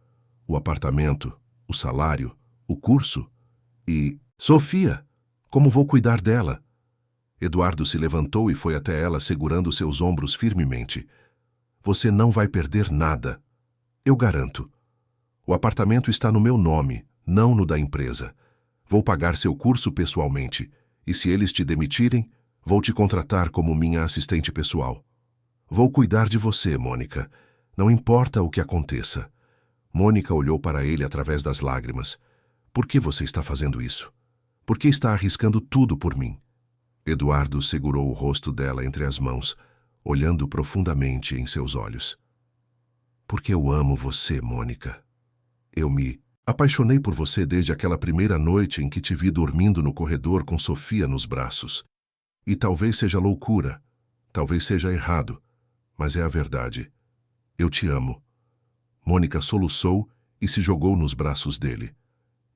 O apartamento, o salário, o curso e... Sofia, como vou cuidar dela? Eduardo se levantou e foi até ela segurando seus ombros firmemente. Você não vai perder nada. Eu garanto. O apartamento está no meu nome, não no da empresa. Vou pagar seu curso pessoalmente, e se eles te demitirem, vou te contratar como minha assistente pessoal. Vou cuidar de você, Mônica. Não importa o que aconteça. Mônica olhou para ele através das lágrimas. Por que você está fazendo isso? Por que está arriscando tudo por mim? Eduardo segurou o rosto dela entre as mãos, olhando profundamente em seus olhos. Porque eu amo você, Mônica. Eu me apaixonei por você desde aquela primeira noite em que te vi dormindo no corredor com Sofia nos braços. E talvez seja loucura, talvez seja errado, mas é a verdade. Eu te amo. Mônica soluçou e se jogou nos braços dele.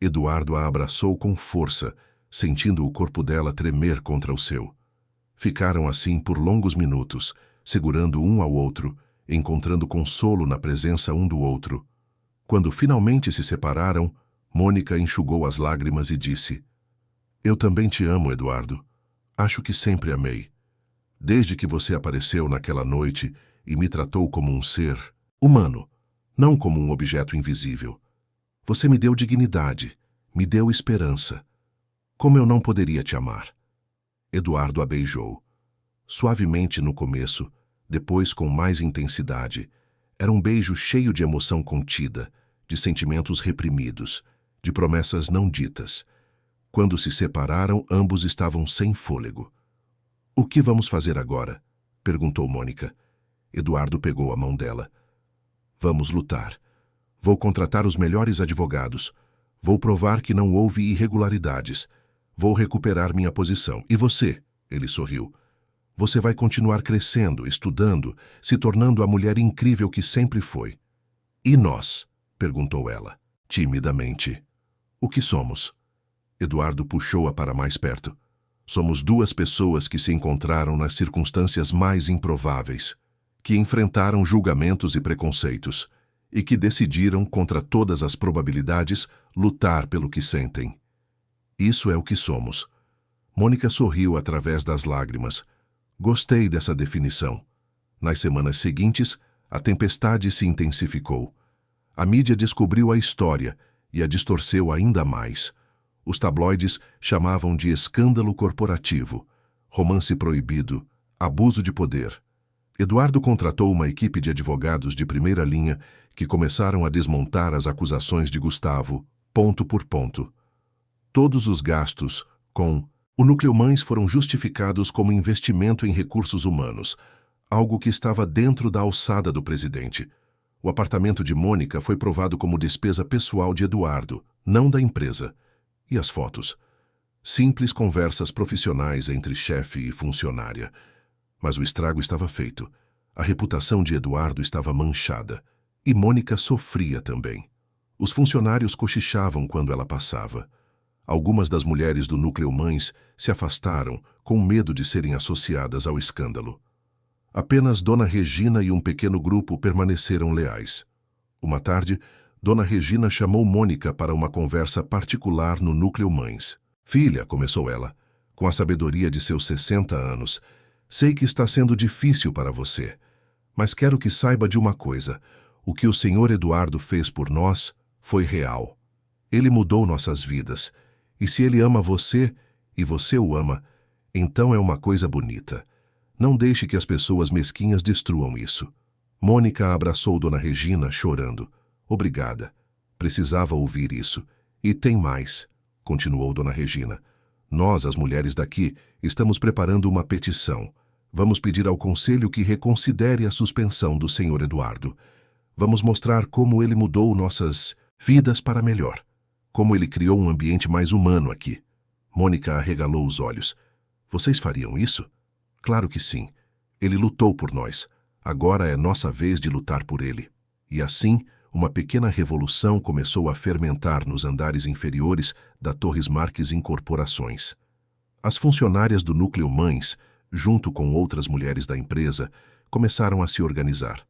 Eduardo a abraçou com força, sentindo o corpo dela tremer contra o seu. Ficaram assim por longos minutos, segurando um ao outro, encontrando consolo na presença um do outro. Quando finalmente se separaram, Mônica enxugou as lágrimas e disse: Eu também te amo, Eduardo. Acho que sempre amei. Desde que você apareceu naquela noite e me tratou como um ser humano, não como um objeto invisível. Você me deu dignidade, me deu esperança. Como eu não poderia te amar? Eduardo a beijou. Suavemente no começo, depois com mais intensidade. Era um beijo cheio de emoção contida, de sentimentos reprimidos, de promessas não ditas. Quando se separaram, ambos estavam sem fôlego. O que vamos fazer agora? Perguntou Mônica. Eduardo pegou a mão dela. Vamos lutar. Vou contratar os melhores advogados. Vou provar que não houve irregularidades. Vou recuperar minha posição. E você? Ele sorriu. Você vai continuar crescendo, estudando, se tornando a mulher incrível que sempre foi. E nós? Perguntou ela, timidamente. O que somos? Eduardo puxou-a para mais perto. Somos duas pessoas que se encontraram nas circunstâncias mais improváveis, que enfrentaram julgamentos e preconceitos, e que decidiram, contra todas as probabilidades, lutar pelo que sentem. Isso é o que somos. Mônica sorriu através das lágrimas. Gostei dessa definição. Nas semanas seguintes, a tempestade se intensificou. A mídia descobriu a história e a distorceu ainda mais. Os tabloides chamavam de escândalo corporativo, romance proibido, abuso de poder. Eduardo contratou uma equipe de advogados de primeira linha que começaram a desmontar as acusações de Gustavo, ponto por ponto. Todos os gastos com o Núcleo Mães foram justificados como investimento em recursos humanos, algo que estava dentro da alçada do presidente. O apartamento de Mônica foi provado como despesa pessoal de Eduardo, não da empresa. E as fotos? Simples conversas profissionais entre chefe e funcionária. Mas o estrago estava feito. A reputação de Eduardo estava manchada. E Mônica sofria também. Os funcionários cochichavam quando ela passava. Algumas das mulheres do Núcleo Mães se afastaram, com medo de serem associadas ao escândalo. Apenas Dona Regina e um pequeno grupo permaneceram leais. Uma tarde, Dona Regina chamou Mônica para uma conversa particular no Núcleo Mães. Filha, começou ela, com a sabedoria de seus 60 anos, sei que está sendo difícil para você, mas quero que saiba de uma coisa. O que o Sr. Eduardo fez por nós foi real. Ele mudou nossas vidas. E se ele ama você, e você o ama, então é uma coisa bonita. Não deixe que as pessoas mesquinhas destruam isso. Mônica abraçou Dona Regina, chorando. Obrigada. Precisava ouvir isso. E tem mais, continuou Dona Regina. Nós, as mulheres daqui, estamos preparando uma petição. Vamos pedir ao Conselho que reconsidere a suspensão do Sr. Eduardo. Vamos mostrar como ele mudou nossas vidas para melhor. Como ele criou um ambiente mais humano aqui. Mônica arregalou os olhos. Vocês fariam isso? Claro que sim. Ele lutou por nós. Agora é nossa vez de lutar por ele. E assim, uma pequena revolução começou a fermentar nos andares inferiores da Torres Marques Incorporações. As funcionárias do Núcleo Mães, junto com outras mulheres da empresa, começaram a se organizar.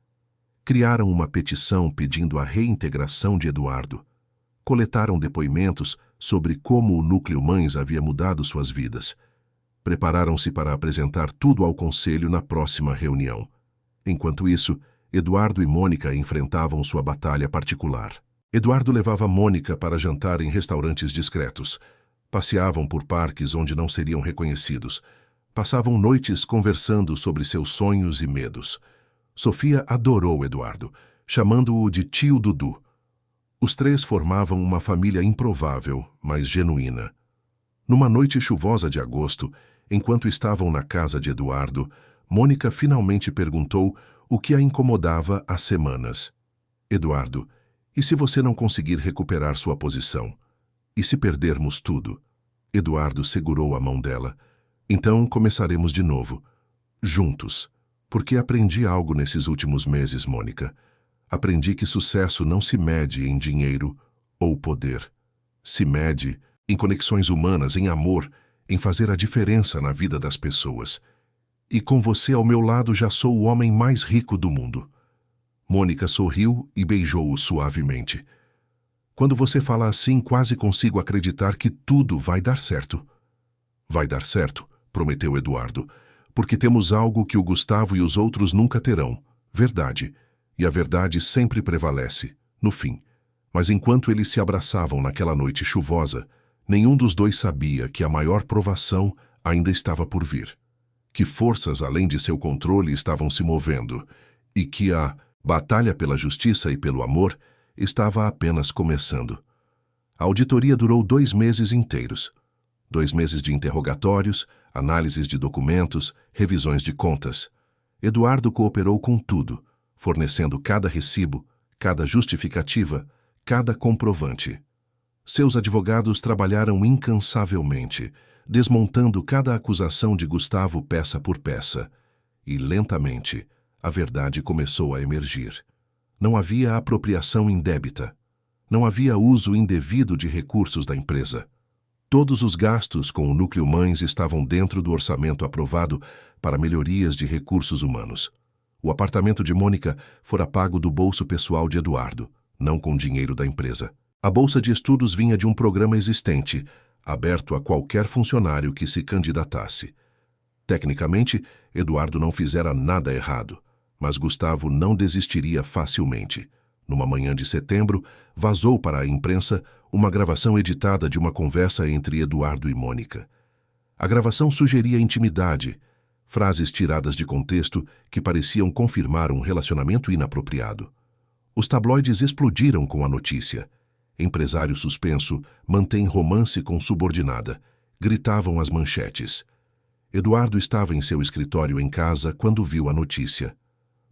Criaram uma petição pedindo a reintegração de Eduardo. coletaram depoimentos sobre como o Núcleo Mães havia mudado suas vidas. Prepararam-se para apresentar tudo ao conselho na próxima reunião. Enquanto isso, Eduardo e Mônica enfrentavam sua batalha particular. Eduardo levava Mônica para jantar em restaurantes discretos. Passeavam por parques onde não seriam reconhecidos. Passavam noites conversando sobre seus sonhos e medos. Sofia adorou Eduardo, chamando-o de tio Dudu. Os três formavam uma família improvável, mas genuína. Numa noite chuvosa de agosto, enquanto estavam na casa de Eduardo, Mônica finalmente perguntou o que a incomodava há semanas. Eduardo, e se você não conseguir recuperar sua posição? E se perdermos tudo? Eduardo segurou a mão dela. Então começaremos de novo. Juntos. Porque aprendi algo nesses últimos meses, Mônica. Aprendi que sucesso não se mede em dinheiro ou poder. Se mede em conexões humanas, em amor, em fazer a diferença na vida das pessoas. E com você ao meu lado já sou o homem mais rico do mundo. Mônica sorriu e beijou-o suavemente. Quando você fala assim, quase consigo acreditar que tudo vai dar certo. Vai dar certo, prometeu Eduardo, porque temos algo que o Gustavo e os outros nunca terão, verdade. E a verdade sempre prevalece, no fim. Mas enquanto eles se abraçavam naquela noite chuvosa, nenhum dos dois sabia que a maior provação ainda estava por vir. Que forças além de seu controle estavam se movendo, e que a batalha pela justiça e pelo amor estava apenas começando. A auditoria durou 2 meses inteiros. 2 meses de interrogatórios, análises de documentos, revisões de contas. Eduardo cooperou com tudo, fornecendo cada recibo, cada justificativa, cada comprovante. Seus advogados trabalharam incansavelmente, desmontando cada acusação de Gustavo peça por peça. E, lentamente, a verdade começou a emergir. Não havia apropriação indébita. Não havia uso indevido de recursos da empresa. Todos os gastos com o Núcleo Mães estavam dentro do orçamento aprovado para melhorias de recursos humanos. O apartamento de Mônica fora pago do bolso pessoal de Eduardo, não com dinheiro da empresa. A bolsa de estudos vinha de um programa existente, aberto a qualquer funcionário que se candidatasse. Tecnicamente, Eduardo não fizera nada errado, mas Gustavo não desistiria facilmente. Numa manhã de setembro, vazou para a imprensa uma gravação editada de uma conversa entre Eduardo e Mônica. A gravação sugeria intimidade, frases tiradas de contexto que pareciam confirmar um relacionamento inapropriado. Os tabloides explodiram com a notícia. Empresário suspenso mantém romance com subordinada, gritavam as manchetes. Eduardo estava em seu escritório em casa quando viu a notícia.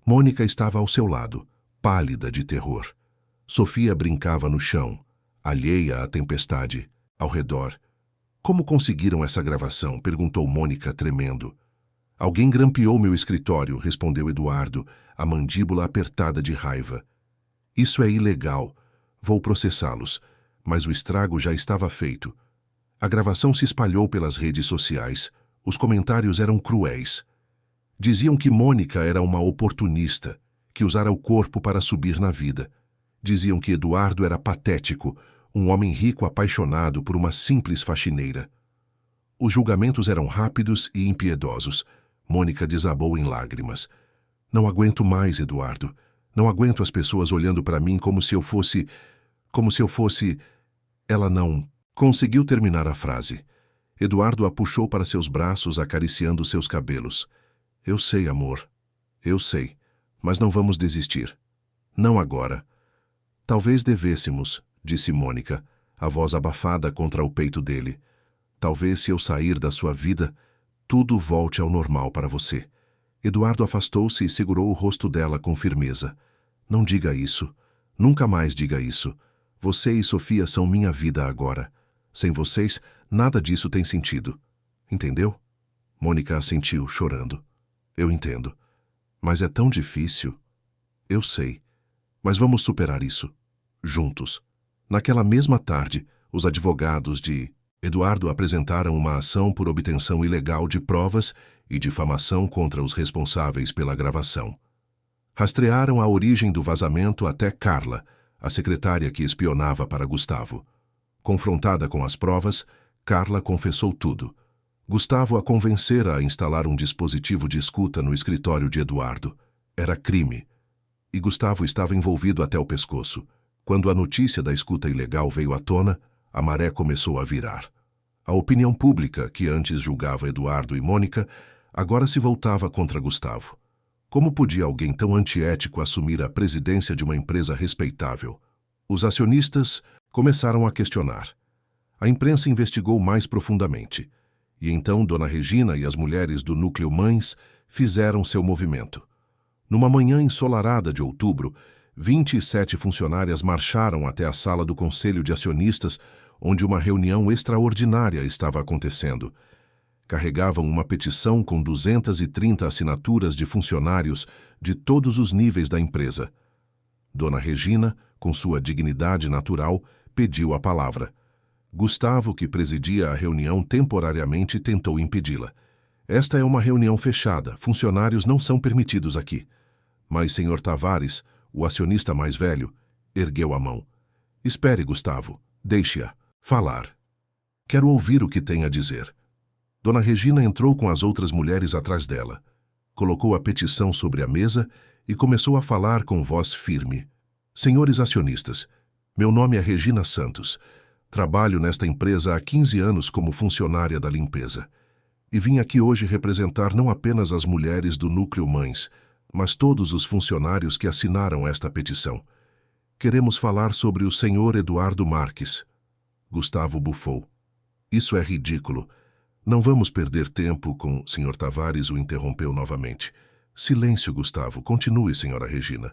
Mônica estava ao seu lado, pálida de terror. Sofia brincava no chão, alheia à tempestade, ao redor. Como conseguiram essa gravação? Perguntou Mônica, tremendo. Alguém grampeou meu escritório, respondeu Eduardo, a mandíbula apertada de raiva. Isso é ilegal. Vou processá-los. Mas o estrago já estava feito. A gravação se espalhou pelas redes sociais. Os comentários eram cruéis. Diziam que Mônica era uma oportunista, que usara o corpo para subir na vida. Diziam que Eduardo era patético, um homem rico apaixonado por uma simples faxineira. Os julgamentos eram rápidos e impiedosos. Mônica desabou em lágrimas. Não aguento mais, Eduardo. Não aguento as pessoas olhando para mim como se eu fosse... Ela não conseguiu terminar a frase. Eduardo a puxou para seus braços, acariciando seus cabelos. Eu sei, amor. Eu sei. Mas não vamos desistir. Não agora. Talvez devêssemos, disse Mônica, a voz abafada contra o peito dele. Talvez se eu sair da sua vida, tudo volte ao normal para você. Eduardo afastou-se e segurou o rosto dela com firmeza. Não diga isso. Nunca mais diga isso. Você e Sofia são minha vida agora. Sem vocês, nada disso tem sentido. Entendeu? Mônica assentiu, chorando. Eu entendo. Mas é tão difícil. Eu sei. Mas vamos superar isso. Juntos. Naquela mesma tarde, os advogados de Eduardo apresentaram uma ação por obtenção ilegal de provas e difamação contra os responsáveis pela gravação. Rastrearam a origem do vazamento até Carla, a secretária que espionava para Gustavo. Confrontada com as provas, Carla confessou tudo. Gustavo a convencera a instalar um dispositivo de escuta no escritório de Eduardo. Era crime. E Gustavo estava envolvido até o pescoço. Quando a notícia da escuta ilegal veio à tona, a maré começou a virar. A opinião pública, que antes julgava Eduardo e Mônica, agora se voltava contra Gustavo. Como podia alguém tão antiético assumir a presidência de uma empresa respeitável? Os acionistas começaram a questionar. A imprensa investigou mais profundamente. E então Dona Regina e as mulheres do Núcleo Mães fizeram seu movimento. Numa manhã ensolarada de outubro, 27 funcionárias marcharam até a sala do Conselho de Acionistas, onde uma reunião extraordinária estava acontecendo. Carregavam uma petição com 230 assinaturas de funcionários de todos os níveis da empresa. Dona Regina, com sua dignidade natural, pediu a palavra. Gustavo, que presidia a reunião temporariamente, tentou impedi-la. Esta é uma reunião fechada, funcionários não são permitidos aqui. Mas Sr. Tavares, o acionista mais velho, ergueu a mão. Espere, Gustavo, deixe-a falar. Quero ouvir o que tem a dizer. Dona Regina entrou com as outras mulheres atrás dela. Colocou a petição sobre a mesa e começou a falar com voz firme. Senhores acionistas, meu nome é Regina Santos. Trabalho nesta empresa há 15 anos como funcionária da limpeza. E vim aqui hoje representar não apenas as mulheres do Núcleo Mães, mas todos os funcionários que assinaram esta petição. Queremos falar sobre o senhor Eduardo Marques. Gustavo bufou. Isso é ridículo. Não vamos perder tempo com... Sr. Tavares o interrompeu novamente. Silêncio, Gustavo. Continue, senhora Regina.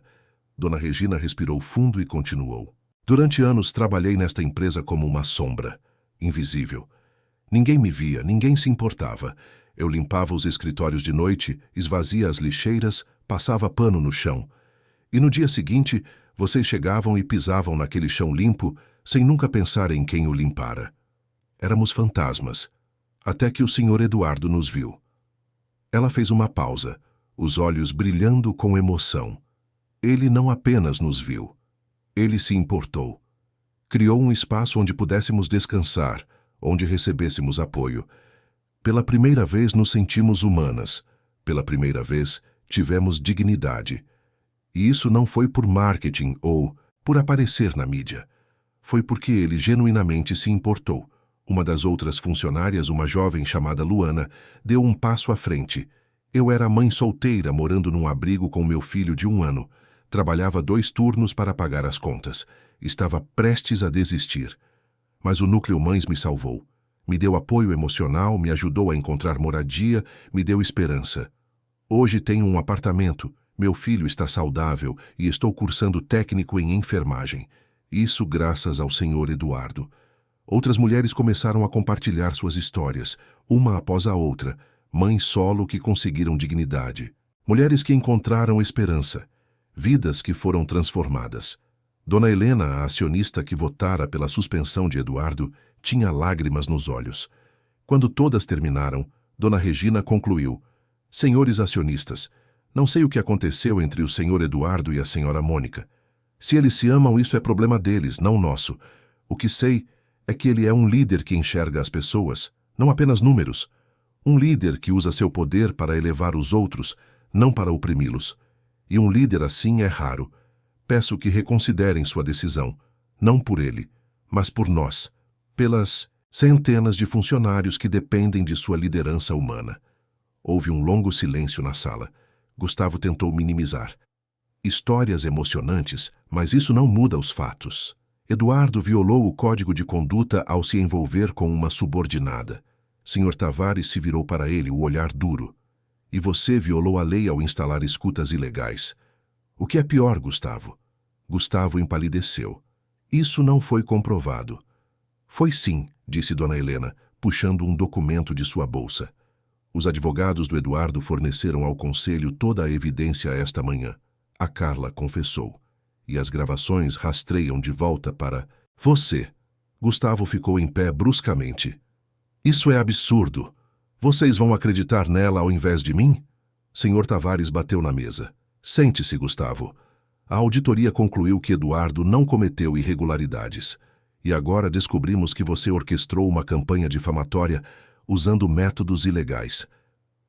Dona Regina respirou fundo e continuou. Durante anos trabalhei nesta empresa como uma sombra, invisível. Ninguém me via, ninguém se importava. Eu limpava os escritórios de noite, esvazia as lixeiras, passava pano no chão. E no dia seguinte, vocês chegavam e pisavam naquele chão limpo, sem nunca pensar em quem o limpara. Éramos fantasmas, até que o senhor Eduardo nos viu. Ela fez uma pausa, os olhos brilhando com emoção. Ele não apenas nos viu. Ele se importou. Criou um espaço onde pudéssemos descansar, onde recebêssemos apoio. Pela primeira vez nos sentimos humanas. Pela primeira vez tivemos dignidade. E isso não foi por marketing ou por aparecer na mídia. Foi porque ele genuinamente se importou. Uma das outras funcionárias, uma jovem chamada Luana, deu um passo à frente. Eu era mãe solteira morando num abrigo com meu filho de 1 ano. Trabalhava 2 turnos para pagar as contas. Estava prestes a desistir. Mas o Núcleo Mães me salvou. Me deu apoio emocional, me ajudou a encontrar moradia, me deu esperança. Hoje tenho um apartamento, meu filho está saudável e estou cursando técnico em enfermagem. Isso graças ao senhor Eduardo. Outras mulheres começaram a compartilhar suas histórias, uma após a outra, mães solo que conseguiram dignidade. Mulheres que encontraram esperança. Vidas que foram transformadas. Dona Helena, a acionista que votara pela suspensão de Eduardo, tinha lágrimas nos olhos. Quando todas terminaram, Dona Regina concluiu: Senhores acionistas, não sei o que aconteceu entre o senhor Eduardo e a senhora Mônica. Se eles se amam, isso é problema deles, não nosso. O que sei é que ele é um líder que enxerga as pessoas, não apenas números. Um líder que usa seu poder para elevar os outros, não para oprimi-los. E um líder assim é raro. Peço que reconsiderem sua decisão, não por ele, mas por nós, pelas centenas de funcionários que dependem de sua liderança humana. Houve um longo silêncio na sala. Gustavo tentou minimizar. Histórias emocionantes, mas isso não muda os fatos. Eduardo violou o código de conduta ao se envolver com uma subordinada. Sr. Tavares se virou para ele, o olhar duro. E você violou a lei ao instalar escutas ilegais. O que é pior, Gustavo? Gustavo empalideceu. Isso não foi comprovado. Foi sim, disse Dona Helena, puxando um documento de sua bolsa. Os advogados do Eduardo forneceram ao conselho toda a evidência esta manhã. A Carla confessou. E as gravações rastreiam de volta para você. Gustavo ficou em pé bruscamente. Isso é absurdo. Vocês vão acreditar nela ao invés de mim? Sr. Tavares bateu na mesa. Sente-se, Gustavo. A auditoria concluiu que Eduardo não cometeu irregularidades. E agora descobrimos que você orquestrou uma campanha difamatória usando métodos ilegais.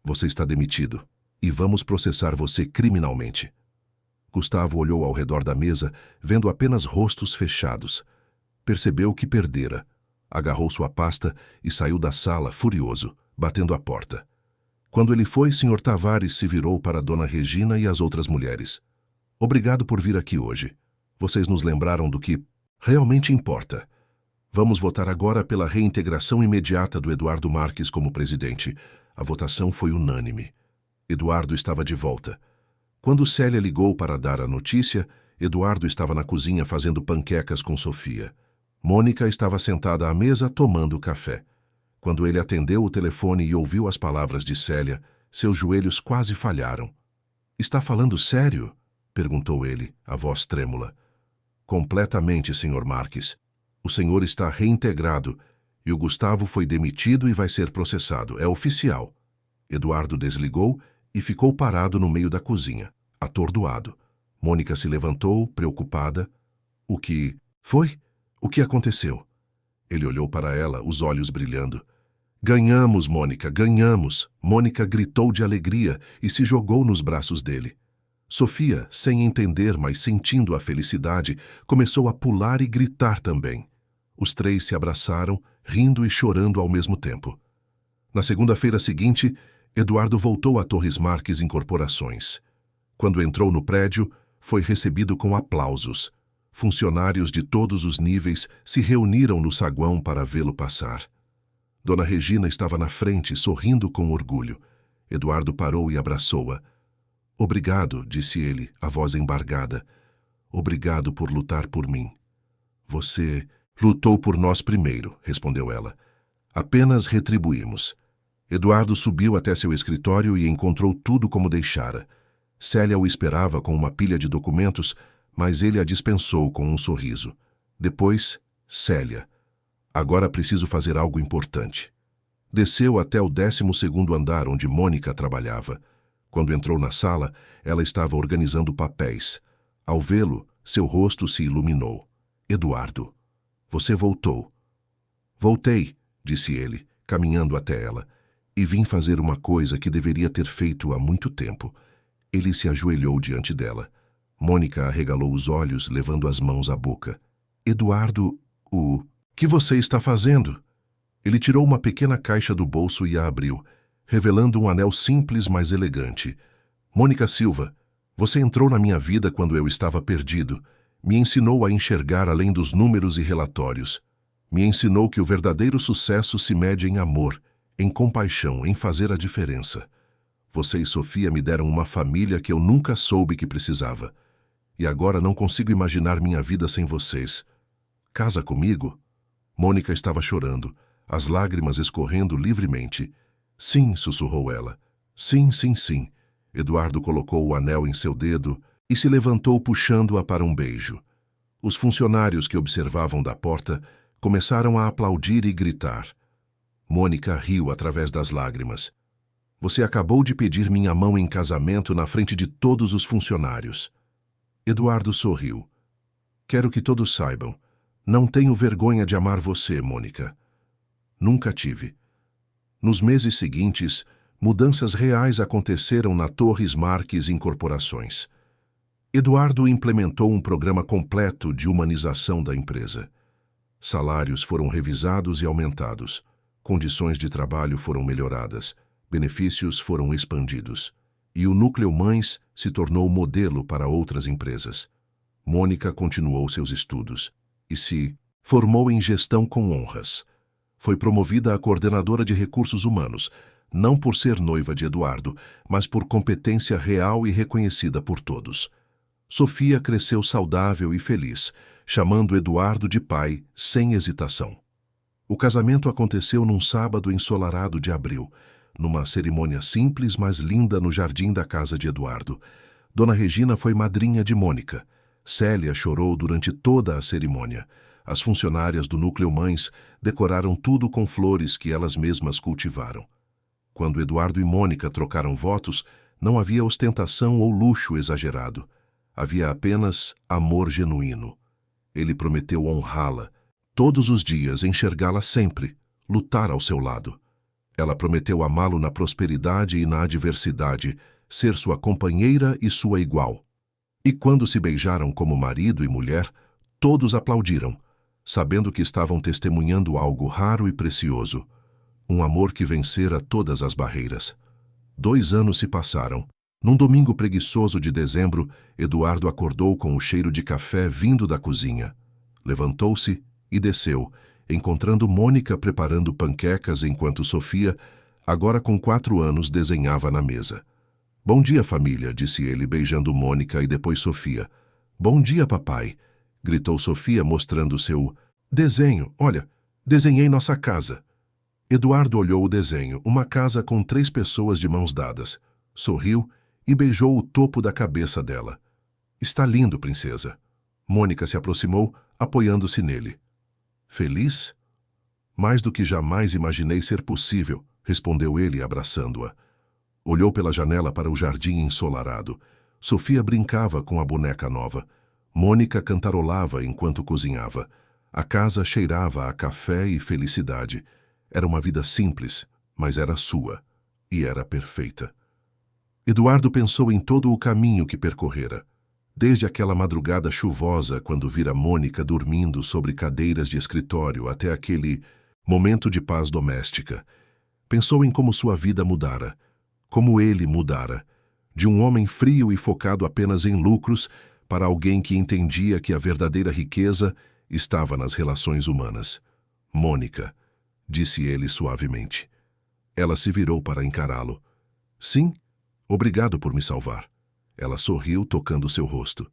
Você está demitido e vamos processar você criminalmente. Gustavo olhou ao redor da mesa, vendo apenas rostos fechados. Percebeu que perdera. Agarrou sua pasta e saiu da sala furioso, batendo a porta. Quando ele foi, Sr. Tavares se virou para Dona Regina e as outras mulheres. Obrigado por vir aqui hoje. Vocês nos lembraram do que realmente importa. Vamos votar agora pela reintegração imediata do Eduardo Marques como presidente. A votação foi unânime. Eduardo estava de volta. Quando Célia ligou para dar a notícia, Eduardo estava na cozinha fazendo panquecas com Sofia. Mônica estava sentada à mesa tomando café. Quando ele atendeu o telefone e ouviu as palavras de Célia, seus joelhos quase falharam. Está falando sério? Perguntou ele, a voz trêmula. Completamente, Sr. Marques. O senhor está reintegrado e o Gustavo foi demitido e vai ser processado. É oficial. Eduardo desligou e ficou parado no meio da cozinha, atordoado. Mônica se levantou, preocupada. O que foi? O que aconteceu? Ele olhou para ela, os olhos brilhando. Ganhamos, Mônica, ganhamos! Mônica gritou de alegria e se jogou nos braços dele. Sofia, sem entender, mas sentindo a felicidade, começou a pular e gritar também. Os três se abraçaram, rindo e chorando ao mesmo tempo. Na segunda-feira seguinte, Eduardo voltou a Torres Marques Incorporações. Quando entrou no prédio, foi recebido com aplausos. Funcionários de todos os níveis se reuniram no saguão para vê-lo passar. Dona Regina estava na frente, sorrindo com orgulho. Eduardo parou e abraçou-a. Obrigado, disse ele, a voz embargada. Obrigado por lutar por mim. Você lutou por nós primeiro, respondeu ela. Apenas retribuímos. Eduardo subiu até seu escritório e encontrou tudo como deixara. Célia o esperava com uma pilha de documentos, mas ele a dispensou com um sorriso. Depois, Célia. Agora preciso fazer algo importante. Desceu até o 12º andar onde Mônica trabalhava. Quando entrou na sala, ela estava organizando papéis. Ao vê-lo, seu rosto se iluminou. Eduardo, você voltou. Voltei, disse ele, caminhando até ela, e vim fazer uma coisa que deveria ter feito há muito tempo. Ele se ajoelhou diante dela. Mônica arregalou os olhos, levando as mãos à boca. Eduardo, o que você está fazendo? Ele tirou uma pequena caixa do bolso e a abriu, revelando um anel simples, mas elegante. Mônica Silva, você entrou na minha vida quando eu estava perdido. Me ensinou a enxergar além dos números e relatórios. Me ensinou que o verdadeiro sucesso se mede em amor, em compaixão, em fazer a diferença. Você e Sofia me deram uma família que eu nunca soube que precisava. E agora não consigo imaginar minha vida sem vocês. Casa comigo? Mônica estava chorando, as lágrimas escorrendo livremente. Sim, sussurrou ela. Sim, sim, sim. Eduardo colocou o anel em seu dedo e se levantou puxando-a para um beijo. Os funcionários que observavam da porta começaram a aplaudir e gritar. Mônica riu através das lágrimas. Você acabou de pedir minha mão em casamento na frente de todos os funcionários. Eduardo sorriu. Quero que todos saibam. Não tenho vergonha de amar você, Mônica. Nunca tive. Nos meses seguintes, mudanças reais aconteceram na Torres Marques Incorporações. Eduardo implementou um programa completo de humanização da empresa. Salários foram revisados e aumentados. Condições de trabalho foram melhoradas. Benefícios foram expandidos. E o Núcleo Mães se tornou modelo para outras empresas. Mônica continuou seus estudos e se formou em gestão com honras. Foi promovida a coordenadora de recursos humanos, não por ser noiva de Eduardo, mas por competência real e reconhecida por todos. Sofia cresceu saudável e feliz, chamando Eduardo de pai sem hesitação. O casamento aconteceu num sábado ensolarado de abril, numa cerimônia simples, mas linda no jardim da casa de Eduardo. Dona Regina foi madrinha de Mônica. Célia chorou durante toda a cerimônia. As funcionárias do Núcleo Mães decoraram tudo com flores que elas mesmas cultivaram. Quando Eduardo e Mônica trocaram votos, não havia ostentação ou luxo exagerado. Havia apenas amor genuíno. Ele prometeu honrá-la, todos os dias enxergá-la sempre, lutar ao seu lado. Ela prometeu amá-lo na prosperidade e na adversidade, ser sua companheira e sua igual. E quando se beijaram como marido e mulher, todos aplaudiram, sabendo que estavam testemunhando algo raro e precioso, um amor que vencera todas as barreiras. 2 anos se passaram. Num domingo preguiçoso de dezembro, Eduardo acordou com o cheiro de café vindo da cozinha. Levantou-se e desceu, encontrando Mônica preparando panquecas enquanto Sofia, agora com 4 anos, desenhava na mesa. "Bom dia, família", disse ele, beijando Mônica e depois Sofia. "Bom dia, papai", gritou Sofia, mostrando seu desenho. "Olha, desenhei nossa casa." Eduardo olhou o desenho, uma casa com 3 pessoas de mãos dadas. Sorriu e beijou o topo da cabeça dela. "Está lindo, princesa." Mônica se aproximou, apoiando-se nele. "Feliz?" "Mais do que jamais imaginei ser possível", respondeu ele, abraçando-a. Olhou pela janela para o jardim ensolarado. Sofia brincava com a boneca nova. Mônica cantarolava enquanto cozinhava. A casa cheirava a café e felicidade. Era uma vida simples, mas era sua, e era perfeita. Eduardo pensou em todo o caminho que percorrera. Desde aquela madrugada chuvosa, quando vira Mônica dormindo sobre cadeiras de escritório, até aquele momento de paz doméstica. Pensou em como sua vida mudara, como ele mudara, de um homem frio e focado apenas em lucros para alguém que entendia que a verdadeira riqueza estava nas relações humanas. "Mônica", disse ele suavemente. Ela se virou para encará-lo. "Sim, obrigado por me salvar." Ela sorriu, tocando seu rosto.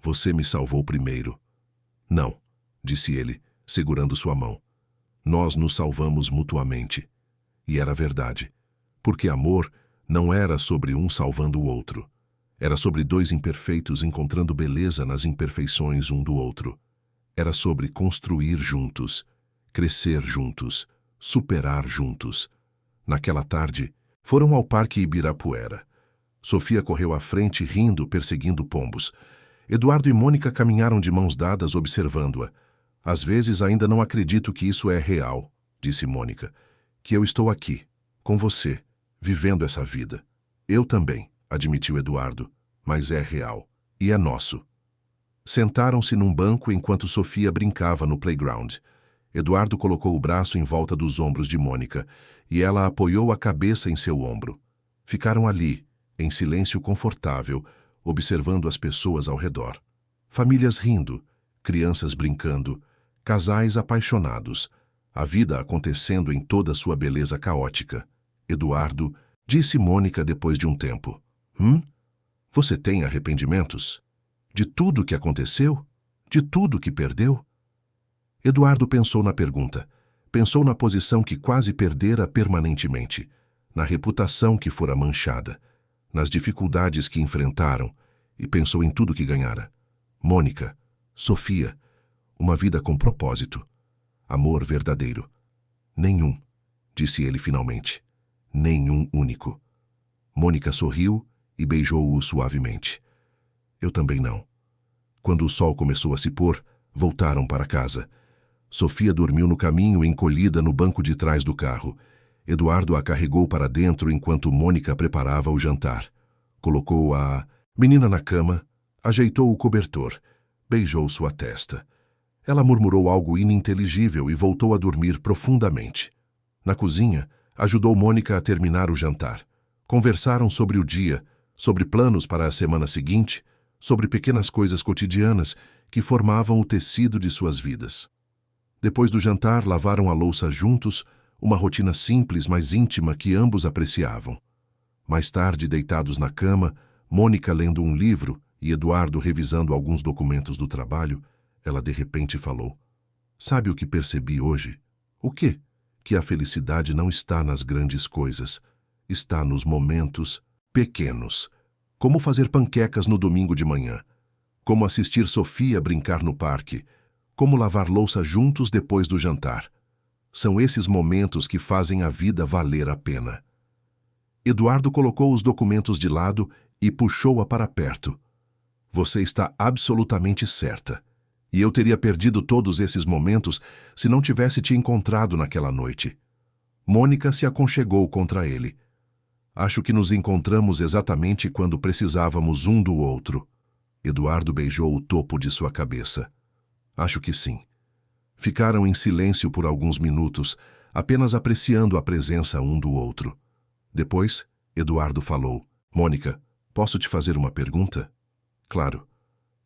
"Você me salvou primeiro." "Não", disse ele, segurando sua mão. "Nós nos salvamos mutuamente." E era verdade, porque amor não era sobre um salvando o outro. Era sobre 2 imperfeitos encontrando beleza nas imperfeições um do outro. Era sobre construir juntos, crescer juntos, superar juntos. Naquela tarde, foram ao Parque Ibirapuera. Sofia correu à frente, rindo, perseguindo pombos. Eduardo e Mônica caminharam de mãos dadas, observando-a. "Às vezes ainda não acredito que isso é real", disse Mônica. "Que eu estou aqui, com você, vivendo essa vida." "Eu também", admitiu Eduardo, "mas é real. E é nosso." Sentaram-se num banco enquanto Sofia brincava no playground. Eduardo colocou o braço em volta dos ombros de Mônica e ela apoiou a cabeça em seu ombro. Ficaram ali, em silêncio confortável, observando as pessoas ao redor. Famílias rindo, crianças brincando, casais apaixonados, a vida acontecendo em toda sua beleza caótica. "Eduardo", disse Mônica depois de um tempo. Você tem arrependimentos? De tudo que aconteceu? De tudo que perdeu?" Eduardo pensou na pergunta. Pensou na posição que quase perdera permanentemente, na reputação que fora manchada, nas dificuldades que enfrentaram, e pensou em tudo que ganhara. Mônica, Sofia, uma vida com propósito, amor verdadeiro. "Nenhum", disse ele finalmente. "Nenhum único." Mônica sorriu e beijou-o suavemente. "Eu também não." Quando o sol começou a se pôr, voltaram para casa. Sofia dormiu no caminho, encolhida no banco de trás do carro. Eduardo a carregou para dentro enquanto Mônica preparava o jantar. Colocou a menina na cama, ajeitou o cobertor, beijou sua testa. Ela murmurou algo ininteligível e voltou a dormir profundamente. Na cozinha, ajudou Mônica a terminar o jantar. Conversaram sobre o dia, sobre planos para a semana seguinte, sobre pequenas coisas cotidianas que formavam o tecido de suas vidas. Depois do jantar, lavaram a louça juntos, uma rotina simples, mas íntima que ambos apreciavam. Mais tarde, deitados na cama, Mônica lendo um livro e Eduardo revisando alguns documentos do trabalho, ela de repente falou: "Sabe o que percebi hoje?" "O quê?" "Que a felicidade não está nas grandes coisas, está nos momentos pequenos. Como fazer panquecas no domingo de manhã, como assistir Sofia brincar no parque, como lavar louça juntos depois do jantar. São esses momentos que fazem a vida valer a pena." Eduardo colocou os documentos de lado e puxou-a para perto. Você está absolutamente certa. E eu teria perdido todos esses momentos se não tivesse te encontrado naquela noite. Mônica se aconchegou contra ele. Acho que nos encontramos exatamente quando precisávamos um do outro. Eduardo beijou o topo de sua cabeça. Acho que sim. Ficaram em silêncio por alguns minutos, apenas apreciando a presença um do outro. Depois, Eduardo falou: Mônica, posso te fazer uma pergunta? Claro.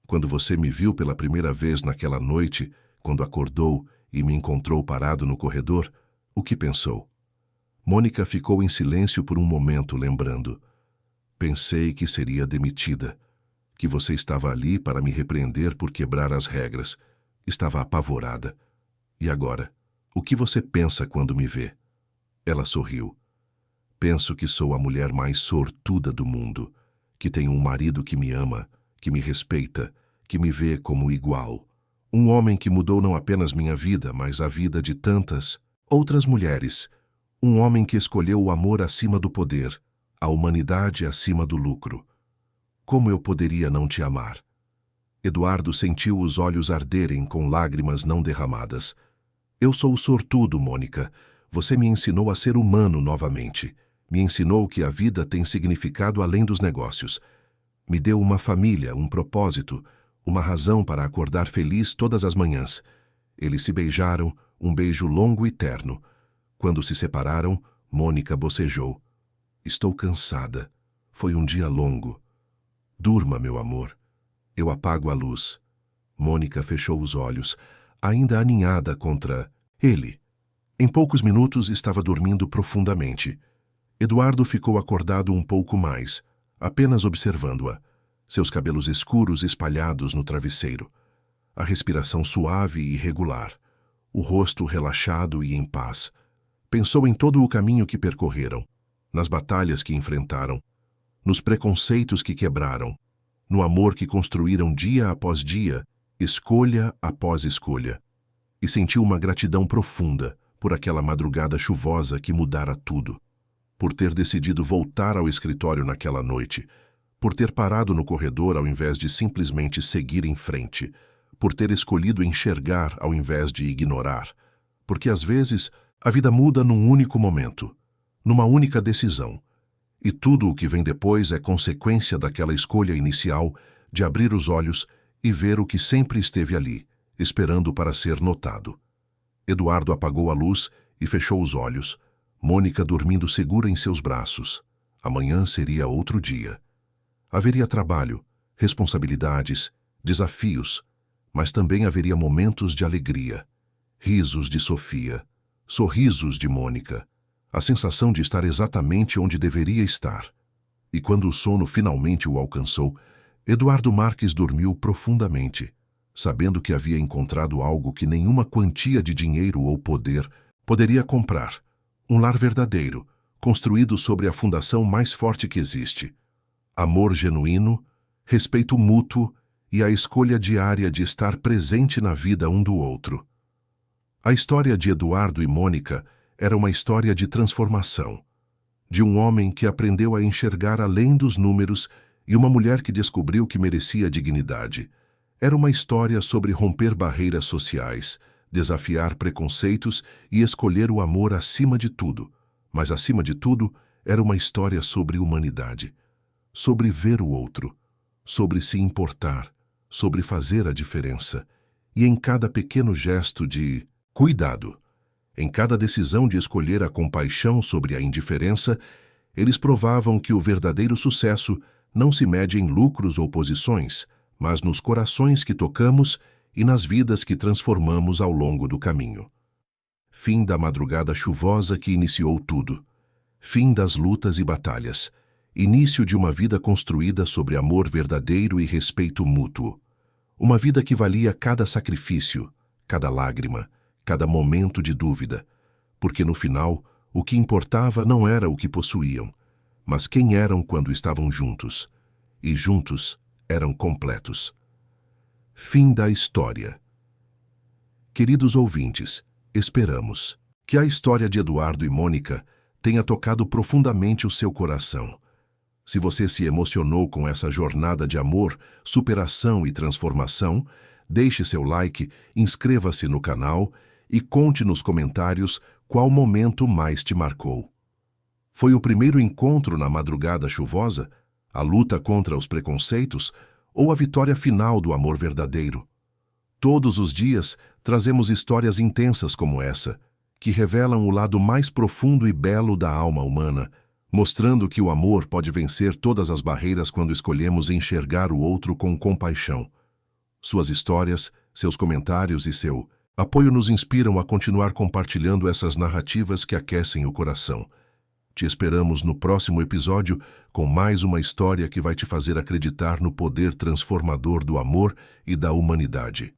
Quando você me viu pela primeira vez naquela noite, quando acordou e me encontrou parado no corredor, o que pensou? Mônica ficou em silêncio por um momento, lembrando. Pensei que seria demitida, que você estava ali para me repreender por quebrar as regras. Estava apavorada. E agora, o que você pensa quando me vê? Ela sorriu. Penso que sou a mulher mais sortuda do mundo, que tenho um marido que me ama, que me respeita, que me vê como igual. Um homem que mudou não apenas minha vida, mas a vida de tantas outras mulheres. Um homem que escolheu o amor acima do poder, a humanidade acima do lucro. Como eu poderia não te amar? Eduardo sentiu os olhos arderem com lágrimas não derramadas. Eu sou sortudo, Mônica. Você me ensinou a ser humano novamente. Me ensinou que a vida tem significado além dos negócios. Me deu uma família, um propósito, uma razão para acordar feliz todas as manhãs. Eles se beijaram, um beijo longo e terno. Quando se separaram, Mônica bocejou. Estou cansada. Foi um dia longo. Durma, meu amor. Eu apago a luz. Mônica fechou os olhos, ainda aninhada contra ele. Em poucos minutos estava dormindo profundamente. Eduardo ficou acordado um pouco mais, apenas observando-a. Seus cabelos escuros espalhados no travesseiro. A respiração suave e regular. O rosto relaxado e em paz. Pensou em todo o caminho que percorreram, nas batalhas que enfrentaram, nos preconceitos que quebraram, no amor que construíram dia após dia, escolha após escolha. E sentiu uma gratidão profunda por aquela madrugada chuvosa que mudara tudo. Por ter decidido voltar ao escritório naquela noite, por ter parado no corredor ao invés de simplesmente seguir em frente, por ter escolhido enxergar ao invés de ignorar, porque às vezes a vida muda num único momento, numa única decisão, e tudo o que vem depois é consequência daquela escolha inicial de abrir os olhos e ver o que sempre esteve ali, esperando para ser notado. Eduardo apagou a luz e fechou os olhos, Mônica dormindo segura em seus braços. Amanhã seria outro dia. Haveria trabalho, responsabilidades, desafios, mas também haveria momentos de alegria, risos de Sofia, sorrisos de Mônica, a sensação de estar exatamente onde deveria estar. E quando o sono finalmente o alcançou, Eduardo Marques dormiu profundamente, sabendo que havia encontrado algo que nenhuma quantia de dinheiro ou poder poderia comprar, um lar verdadeiro, construído sobre a fundação mais forte que existe. Amor genuíno, respeito mútuo e a escolha diária de estar presente na vida um do outro. A história de Eduardo e Mônica era uma história de transformação, de um homem que aprendeu a enxergar além dos números e uma mulher que descobriu que merecia dignidade. Era uma história sobre romper barreiras sociais, desafiar preconceitos e escolher o amor acima de tudo. Mas, acima de tudo, era uma história sobre humanidade, sobre ver o outro, sobre se importar, sobre fazer a diferença. E em cada pequeno gesto de cuidado, em cada decisão de escolher a compaixão sobre a indiferença, eles provavam que o verdadeiro sucesso não se mede em lucros ou posições, mas nos corações que tocamos e nas vidas que transformamos ao longo do caminho. Fim da madrugada chuvosa que iniciou tudo. Fim das lutas e batalhas. Início de uma vida construída sobre amor verdadeiro e respeito mútuo. Uma vida que valia cada sacrifício, cada lágrima, cada momento de dúvida, porque no final o que importava não era o que possuíam, mas quem eram quando estavam juntos, e juntos eram completos. Fim da história. Queridos ouvintes, esperamos que a história de Eduardo e Mônica tenha tocado profundamente o seu coração. Se você se emocionou com essa jornada de amor, superação e transformação, deixe seu like, inscreva-se no canal e conte nos comentários qual momento mais te marcou. Foi o primeiro encontro na madrugada chuvosa, a luta contra os preconceitos ou a vitória final do amor verdadeiro? Todos os dias trazemos histórias intensas como essa, que revelam o lado mais profundo e belo da alma humana, mostrando que o amor pode vencer todas as barreiras quando escolhemos enxergar o outro com compaixão. Suas histórias, seus comentários e seu apoio nos inspiram a continuar compartilhando essas narrativas que aquecem o coração. Te esperamos no próximo episódio com mais uma história que vai te fazer acreditar no poder transformador do amor e da humanidade.